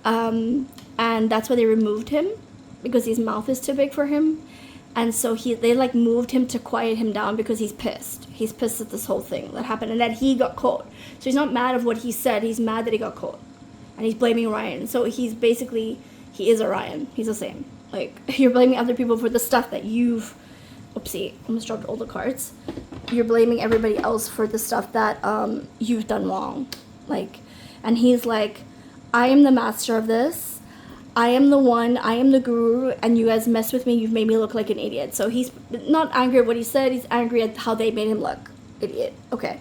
Speaker 1: And that's why they removed him, because his mouth is too big for him. And so they like moved him to quiet him down because he's pissed. He's pissed at this whole thing that happened and that he got caught. So he's not mad of what he said. He's mad that he got caught. And he's blaming Ryan. So he is a Ryan. He's the same. Like, you're blaming other people for the stuff that you've... Oopsie, almost dropped all the cards. You're blaming everybody else for the stuff that you've done wrong. Like, and he's like, I am the master of this. I am the one, I am the guru, and you guys mess with me, you've made me look like an idiot. So he's not angry at what he said, he's angry at how they made him look. Idiot. Okay.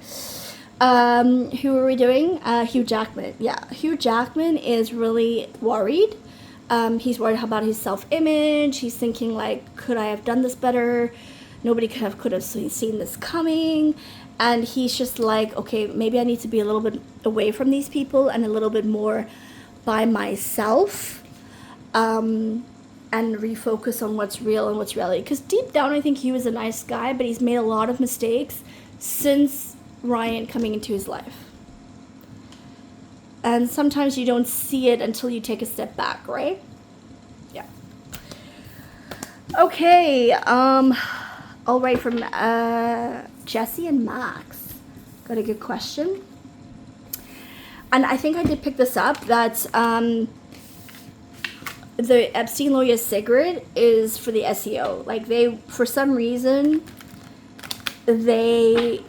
Speaker 1: Who are we doing? Hugh Jackman. Yeah, Hugh Jackman is really worried. He's worried about his self-image. He's thinking like, could I have done this better? Nobody could have seen this coming. And he's just like, okay, maybe I need to be a little bit away from these people and a little bit more by myself. And refocus on what's real and what's reality. Because deep down, I think he was a nice guy, but he's made a lot of mistakes since Ryan coming into his life. And sometimes you don't see it until you take a step back, right? Yeah. Okay. All right, from Jesse and Max. Got a good question. And I think I did pick this up, that the Epstein lawyer Sigrid is for the SEO. Like, they, for some reason, they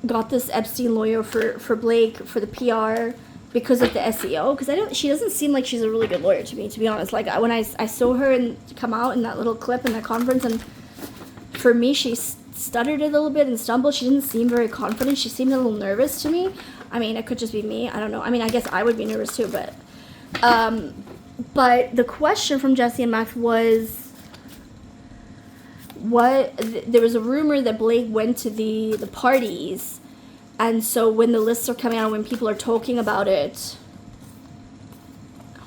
Speaker 1: got this Epstein lawyer for Blake for the PR because of the SEO. Because she doesn't seem like she's a really good lawyer to me, to be honest. Like when I saw her come out in that little clip in that conference, and for me, she stuttered a little bit and stumbled. She didn't seem very confident. She seemed a little nervous to me. I mean, it could just be me. I don't know. I mean, I guess I would be nervous too, but the question from Jesse and Max was, there was a rumor that Blake went to the parties, and so when the lists are coming out, when people are talking about it,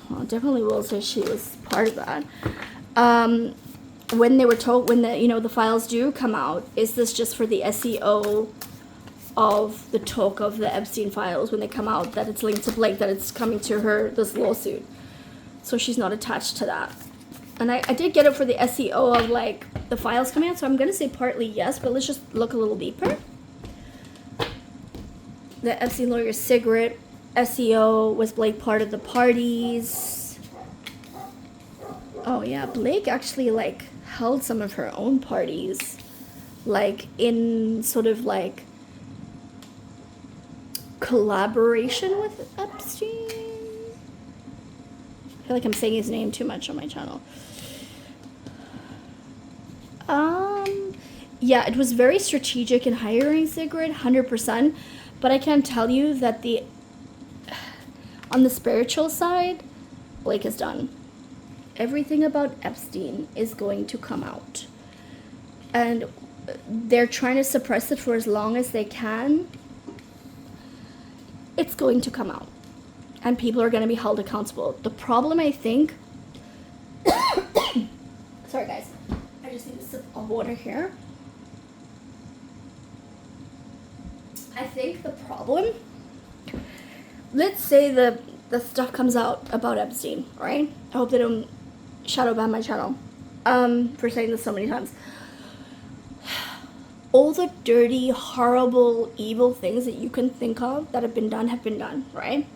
Speaker 1: well, definitely will say she was part of that. When they were told, when the files do come out, is this just for the SEO of the talk of the Epstein files when they come out, that it's linked to Blake, that it's coming to her, this lawsuit, so she's not attached to that? And I did get it for the SEO of like the files coming out, so I'm gonna say partly yes, but let's just look a little deeper. The Epstein lawyer Sigrid, SEO, was Blake part of the parties? Oh yeah, Blake actually like held some of her own parties, like in sort of like collaboration with Epstein. I feel like I'm saying his name too much on my channel. Yeah, it was very strategic in hiring Sigrid, 100%. But I can tell you that on the spiritual side, Blake is done. Everything about Epstein is going to come out. And they're trying to suppress it for as long as they can. It's going to come out. And people are going to be held accountable. The problem, I think... Sorry, guys. I just need a sip of water here. I think the problem... Let's say the stuff comes out about Epstein, right? I hope they don't shadow ban my channel for saying this so many times. All the dirty, horrible, evil things that you can think of that have been done, right?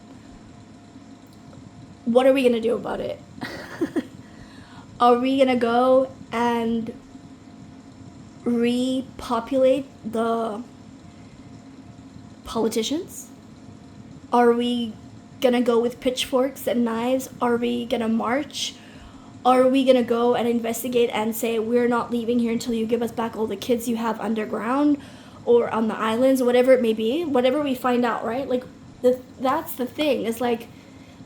Speaker 1: What are we going to do about it? Are we going to go and repopulate the politicians? Are we going to go with pitchforks and knives? Are we going to march? Are we going to go and investigate and say, we're not leaving here until you give us back all the kids you have underground or on the islands, whatever it may be, whatever we find out, right? Like, that's the thing. It's like,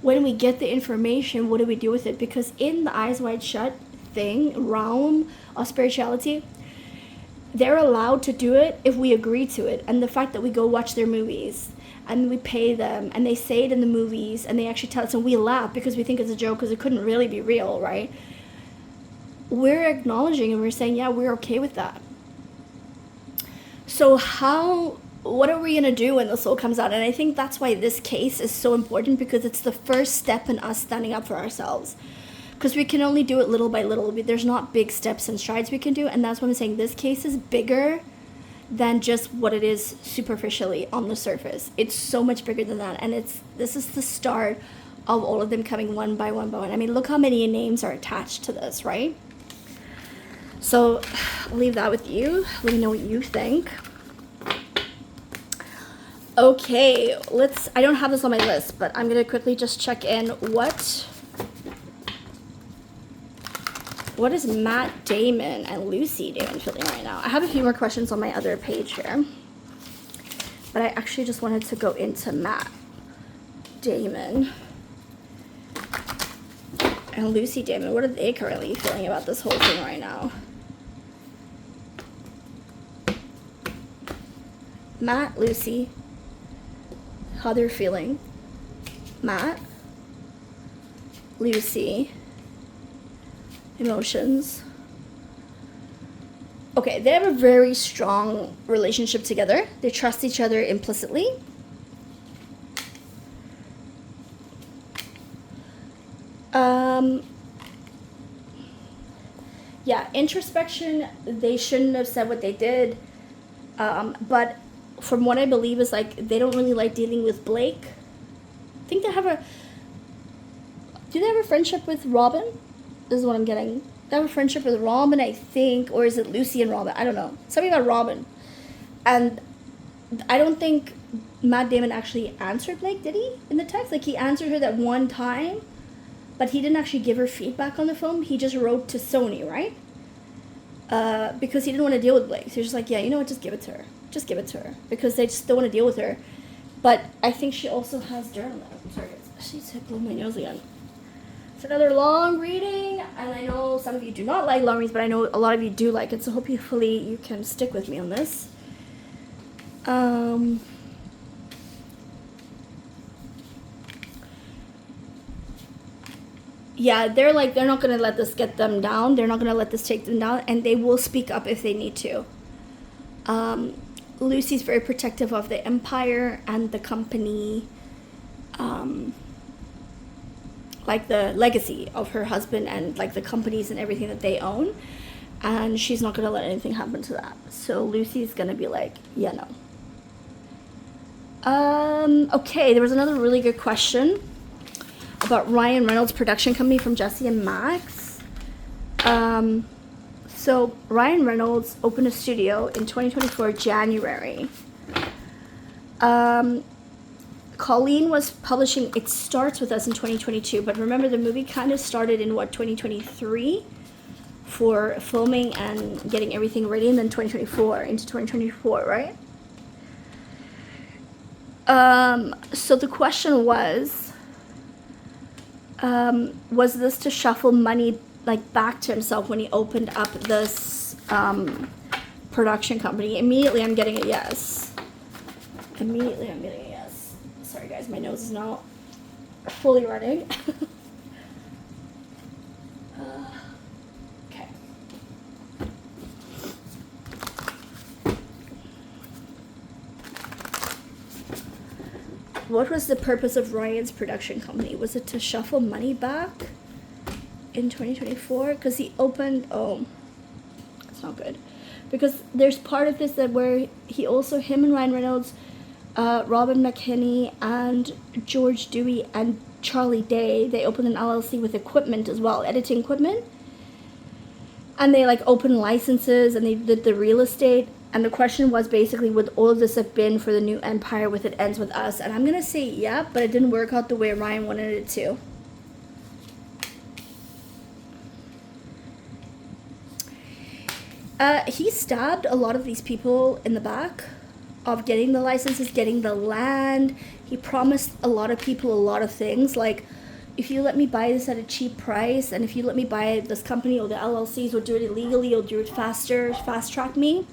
Speaker 1: when we get the information, what do we do with it? Because in the Eyes Wide Shut realm of spirituality, they're allowed to do it if we agree to it. And the fact that we go watch their movies and we pay them and they say it in the movies and they actually tell us and we laugh because we think it's a joke because it couldn't really be real, right? We're acknowledging and we're saying, yeah, we're okay with that. So what are we going to do when this all comes out? And I think that's why this case is so important, because it's the first step in us standing up for ourselves. Because we can only do it little by little. There's not big steps and strides we can do. And that's what I'm saying. This case is bigger than just what it is superficially on the surface. It's so much bigger than that. And this is the start of all of them coming one by one by one. I mean, look how many names are attached to this, right? So I'll leave that with you. Let me know what you think. Okay, I don't have this on my list, but I'm going to quickly just check in what is Matt Damon and Lucy Damon feeling right now? I have a few more questions on my other page here, but I actually just wanted to go into Matt Damon and Lucy Damon. What are they currently feeling about this whole thing right now? Matt, Lucy, how they're feeling. Matt, Lucy, emotions. Okay, they have a very strong relationship together. They trust each other implicitly. Yeah, introspection, they shouldn't have said what they did. But from what I believe is like, they don't really like dealing with Blake. I think do they have a friendship with Robin? This is what I'm getting. They have a friendship with Robin, I think, or is it Lucy and Robin? I don't know. Something about Robin. And I don't think Matt Damon actually answered Blake, did he, in the text? Like, he answered her that one time, but he didn't actually give her feedback on the film. He just wrote to Sony, right? Because he didn't want to deal with Blake. So he was just like, yeah, you know what, just give it to her. Just give it to her. Because they just don't want to deal with her. But I think she also has journalism. Sorry, guys. She's blowing my nose again. It's another long reading, and I know some of you do not like long reads, but I know a lot of you do like it, so hopefully you can stick with me on this. Yeah, they're not going to let this get them down. They're not going to let this take them down, and they will speak up if they need to. Lucy's very protective of the empire and the company, like the legacy of her husband and like the companies and everything that they own, and she's not going to let anything happen to that. So Lucy's going to be like, yeah, no. Okay, there was another really good question about Ryan Reynolds' production company from Jesse and Max. So Ryan Reynolds opened a studio in 2024 January. Colleen was publishing It Starts With Us in 2022, but remember the movie kind of started in 2023 for filming and getting everything ready, and then 2024 into 2024, right? So the question was this to shuffle money like back to himself when he opened up this production company? Immediately I'm getting a yes. Sorry guys, my nose is not fully running. Okay. What was the purpose of Ryan's production company? Was it to shuffle money back in 2024? Because he opened, it's not good. Because there's part of this that where him and Ryan Reynolds, Robin McKinney and George Dewey and Charlie Day, they opened an LLC with equipment as well, editing equipment. And they like opened licenses and they did the real estate. And the question was basically, would all of this have been for the new empire with It Ends With Us? And I'm going to say yeah, but it didn't work out the way Ryan wanted it to. He stabbed a lot of these people in the back of getting the licenses, getting the land. He promised a lot of people a lot of things, like, if you let me buy this at a cheap price, and if you let me buy this company or the LLCs or do it illegally or do it faster, fast track me,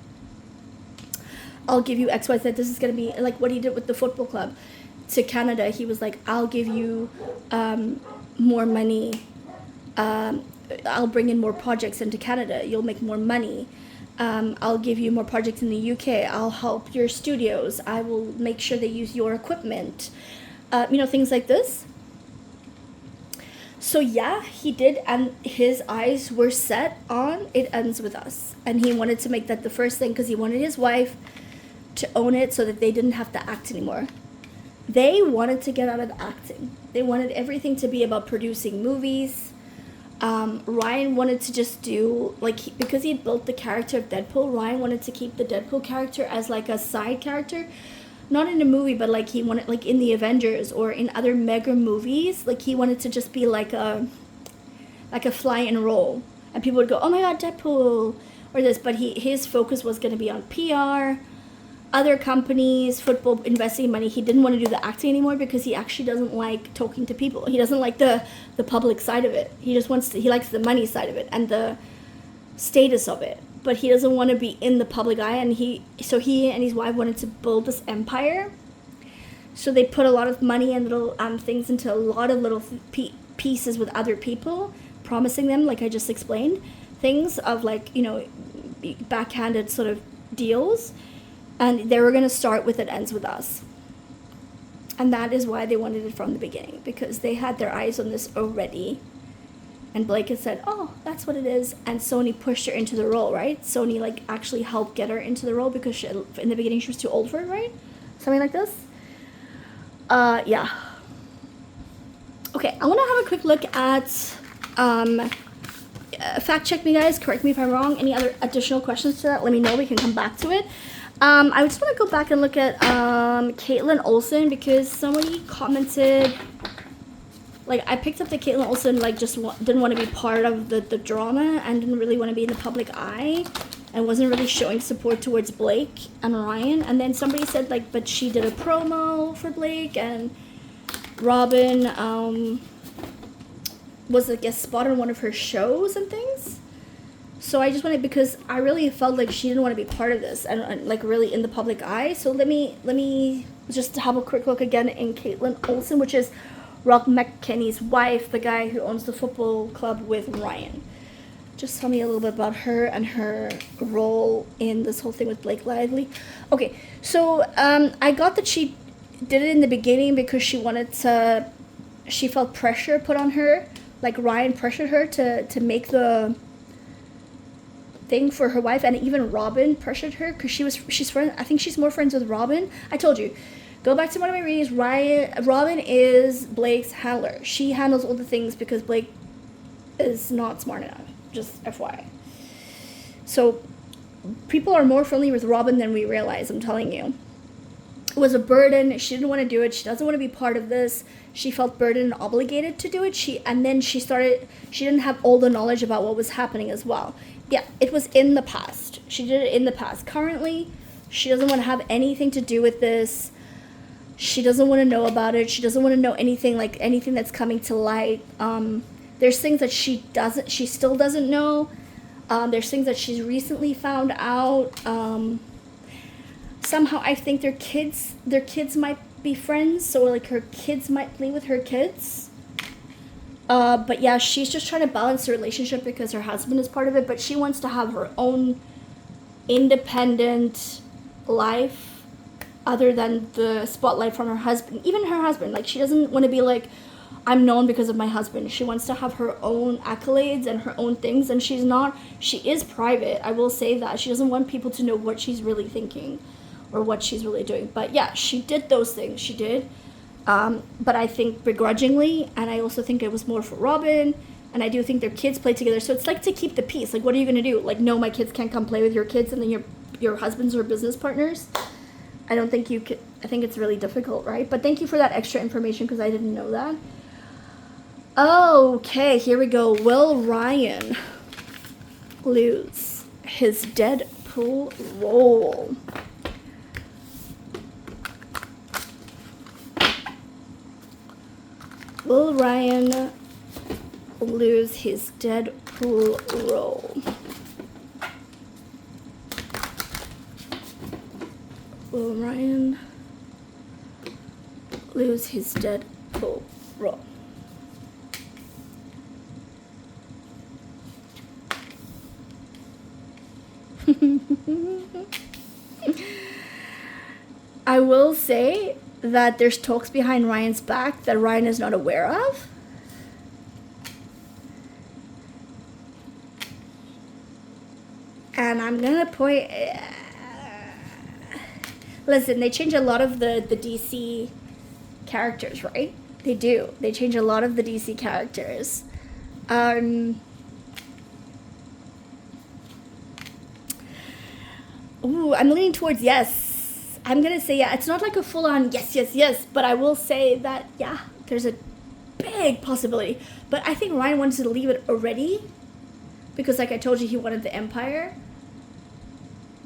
Speaker 1: I'll give you X, Y, Z. This is going to be like what he did with the football club to Canada. He was like, I'll give you more money. I'll bring in more projects into Canada. You'll make more money. I'll give you more projects in the UK. I'll help your studios. I will make sure they use your equipment. Things like this. So yeah, he did, and his eyes were set on It Ends With Us. And he wanted to make that the first thing because he wanted his wife to own it so that they didn't have to act anymore. They wanted to get out of acting. They wanted everything to be about producing movies. Ryan wanted to just do, because he had built the character of Deadpool, Ryan wanted to keep the Deadpool character as like a side character. Not in a movie, but like he wanted, like in the Avengers or in other mega movies, like he wanted to just be like a fly and roll. And people would go, oh my god, Deadpool, or this. But his focus was going to be on PR, other companies, football, investing money. He didn't want to do the acting anymore because he actually doesn't like talking to people. He doesn't like the public side of it. He just he likes the money side of it and the status of it. But he doesn't want to be in the public eye, and he and his wife wanted to build this empire. So they put a lot of money and little things into a lot of little pieces with other people, promising them, like I just explained, things of backhanded sort of deals. And they were going to start with It Ends With Us. And that is why they wanted it from the beginning, because they had their eyes on this already. And Blake had said, oh, that's what it is. And Sony pushed her into the role, right? Sony, actually helped get her into the role because in the beginning she was too old for it, right? Something like this. Yeah. Okay, I want to have a quick look at... fact check me, guys. Correct me if I'm wrong. Any other additional questions to that, let me know. We can come back to it. I just want to go back and look at Caitlin Olsen, because somebody commented, like, I picked up that Caitlin Olsen, like, just didn't want to be part of the drama and didn't really want to be in the public eye and wasn't really showing support towards Blake and Ryan. And then somebody said, like, but she did a promo for Blake, and Robin was a guest spot on one of her shows and things. So I just wanted, because I really felt like she didn't want to be part of this and like really in the public eye. So let me just have a quick look again in Caitlin Olsen, which is Rob McKinney's wife, the guy who owns the football club with Ryan. Just tell me a little bit about her and her role in this whole thing with Blake Lively. Okay, so I got that she did it in the beginning because she felt pressure put on her, like Ryan pressured her to make the thing for her wife, and even Robin pressured her because she's friend. I think she's more friends with Robin. I told you, go back to one of my readings. Robin is Blake's handler. She handles all the things because Blake is not smart enough. Just FYI. So people are more friendly with Robin than we realize. I'm telling you. It was a burden. She didn't want to do it. She doesn't want to be part of this. She felt burdened and obligated to do it. She didn't have all the knowledge about what was happening as well. Yeah, it was in the past. She did it in the past. Currently, she doesn't want to have anything to do with this. She doesn't want to know about it. She doesn't want to know anything that's coming to light. There's things that she still doesn't know. There's things that she's recently found out. Somehow I think their kids might be friends, so like her kids might play with her kids. But yeah, she's just trying to balance the relationship because her husband is part of it, but she wants to have her own independent life other than the spotlight from her husband. Even her husband, like, she doesn't want to be like, I'm known because of my husband. She wants to have her own accolades and her own things, and she is private, I will say that. She doesn't want people to know what she's really thinking or what she's really doing. But yeah, she did those things. She did. But I think begrudgingly, and I also think it was more for Robin, and I do think their kids play together. So it's like to keep the peace. Like, what are you going to do? Like, no, my kids can't come play with your kids, and then your husbands are business partners? I don't think you could. I think it's really difficult, right? But thank you for that extra information because I didn't know that. Okay, here we go. Will Ryan lose his Deadpool role? Will Ryan lose his Deadpool role? Will Ryan lose his Deadpool role? I will say that there's talks behind Ryan's back that Ryan is not aware of. And I'm gonna point... listen, they change a lot of the DC characters, right? They do. They change a lot of the DC characters. Ooh, I'm leaning towards yes. I'm going to say yeah. It's not like a full-on yes, but I will say that, yeah, there's a big possibility. But I think Ryan wanted to leave it already because, like I told you, he wanted the Empire.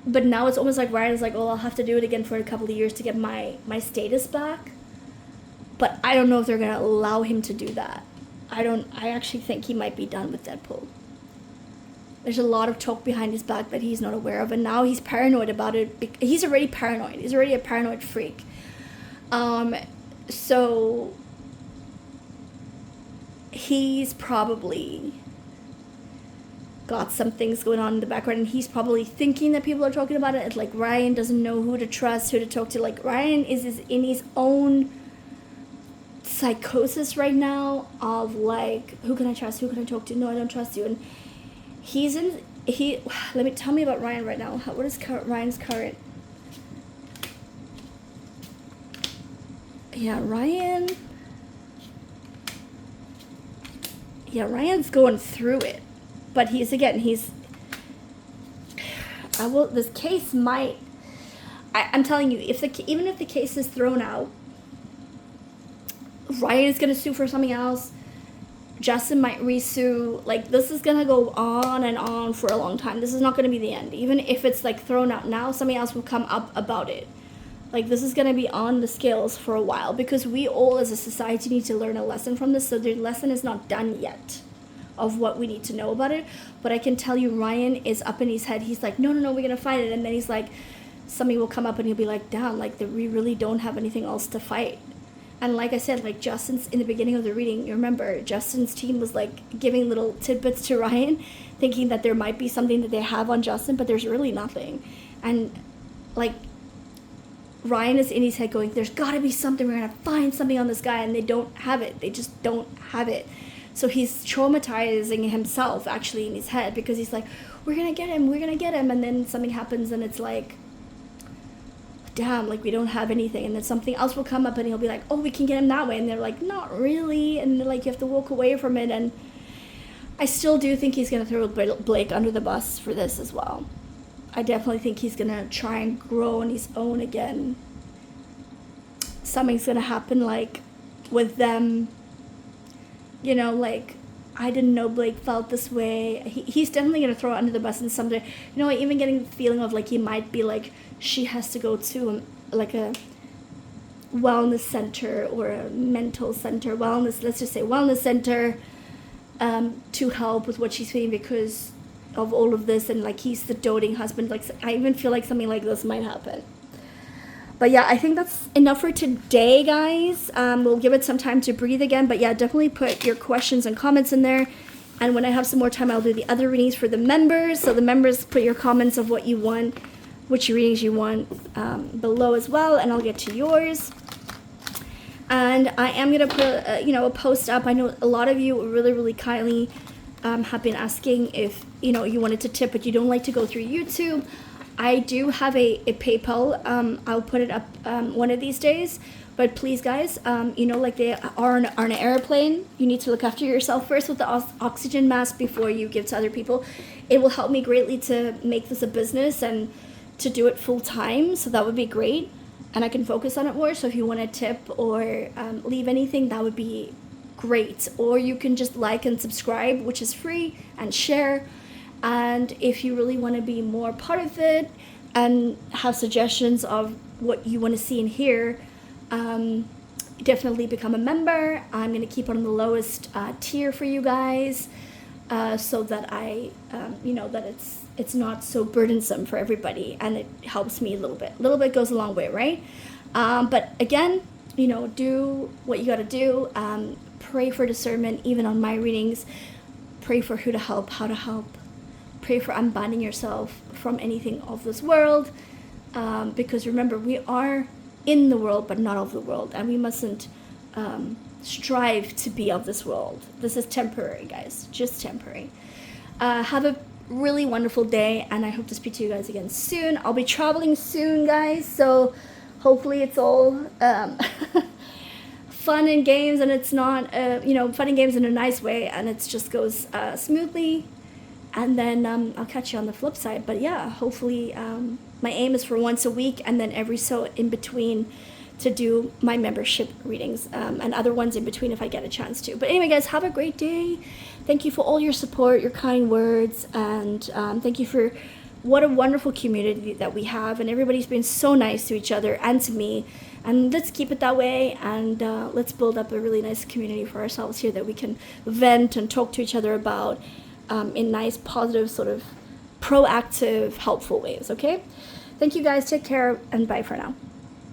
Speaker 1: But now it's almost like Ryan's like, oh, I'll have to do it again for a couple of years to get my status back. But I don't know if they're going to allow him to do that. I actually think he might be done with Deadpool. There's a lot of talk behind his back that he's not aware of, and now he's paranoid about it. He's already paranoid. He's already a paranoid freak. So he's probably got some things going on in the background, and he's probably thinking that people are talking about it. It's like Ryan doesn't know who to trust, who to talk to. Like, Ryan is in his own psychosis right now of like, who can I trust? Who can I talk to? No, I don't trust you. And tell me about Ryan right now. What is Ryan's current? Yeah, Ryan's going through it. But this case might, I'm telling you, even if the case is thrown out, Ryan is gonna sue for something else. Justin might resue. Like, this is gonna go on and on for a long time. This is not gonna be the end. Even if it's like thrown out now, something else will come up about it. Like, this is gonna be on the scales for a while, because we all as a society need to learn a lesson from this. So the lesson is not done yet of what we need to know about it. But I can tell you, Ryan is up in his head. He's like, no, we're gonna fight it. And then he's like, something will come up and he'll be like, damn, like, we really don't have anything else to fight. And like I said, like, Justin's, in the beginning of the reading, you remember, Justin's team was like giving little tidbits to Ryan, thinking that there might be something that they have on Justin, but there's really nothing. And like, Ryan is in his head going, there's gotta be something, we're gonna find something on this guy, and they don't have it. They just don't have it. So he's traumatizing himself actually in his head, because he's like, we're gonna get him, and then something happens and it's like, damn, like, we don't have anything. And then something else will come up and he'll be like, oh, we can get him that way. And they're like, not really. And they're like, you have to walk away from it. And I still do think he's going to throw Blake under the bus for this as well. I definitely think he's going to try and grow on his own again. Something's going to happen, like, with them, you know, like, I didn't know Blake felt this way. He's definitely going to throw it under the bus in some way. You know, even getting the feeling of, like, he might be like, she has to go to like a wellness center or a mental center, let's just say wellness center, to help with what she's feeling because of all of this. And like, he's the doting husband. Like, I even feel like something like this might happen. But yeah, I think that's enough for today, guys. We'll give it some time to breathe again. But yeah, definitely put your questions and comments in there. And when I have some more time, I'll do the other readings for the members. So the members, put your comments of what you want, which readings you want, below as well, and I'll get to yours. And I am going to put a post up. I know a lot of you really kindly have been asking if you wanted to tip, but you don't like to go through YouTube. I do have a PayPal. I'll put it up one of these days. But please, guys, like they are on an airplane, you need to look after yourself first with the oxygen mask before you give to other people. It will help me greatly to make this a business and to do it full time, so that would be great, and I can focus on it more. So if you want to tip or leave anything, that would be great. Or you can just like and subscribe, which is free, and share. And if you really want to be more part of it and have suggestions of what you want to see and hear, definitely become a member. I'm going to keep it on the lowest tier for you guys, so that that it's not so burdensome for everybody, and it helps me a little bit. A little bit goes a long way, right? But again, do what you got to do. Pray for discernment, even on my readings. Pray for who to help, how to help. Pray for unbinding yourself from anything of this world, because remember, we are in the world, but not of the world, and we mustn't strive to be of this world. This is temporary, guys, just temporary. Have a really wonderful day, and I hope to speak to you guys again soon. I'll be traveling soon, guys, so hopefully it's all fun and games, and it's not fun and games in a nice way, and it just goes smoothly. And then I'll catch you on the flip side. But yeah, hopefully my aim is for once a week, and then every so in between to do my membership readings, and other ones in between if I get a chance to. But anyway, guys, have a great day. Thank you for all your support, your kind words, and thank you for what a wonderful community that we have. And everybody's been so nice to each other and to me. And let's keep it that way, and let's build up a really nice community for ourselves here that we can vent and talk to each other about in nice, positive, sort of proactive, helpful ways, okay? Thank you, guys. Take care, and bye for now.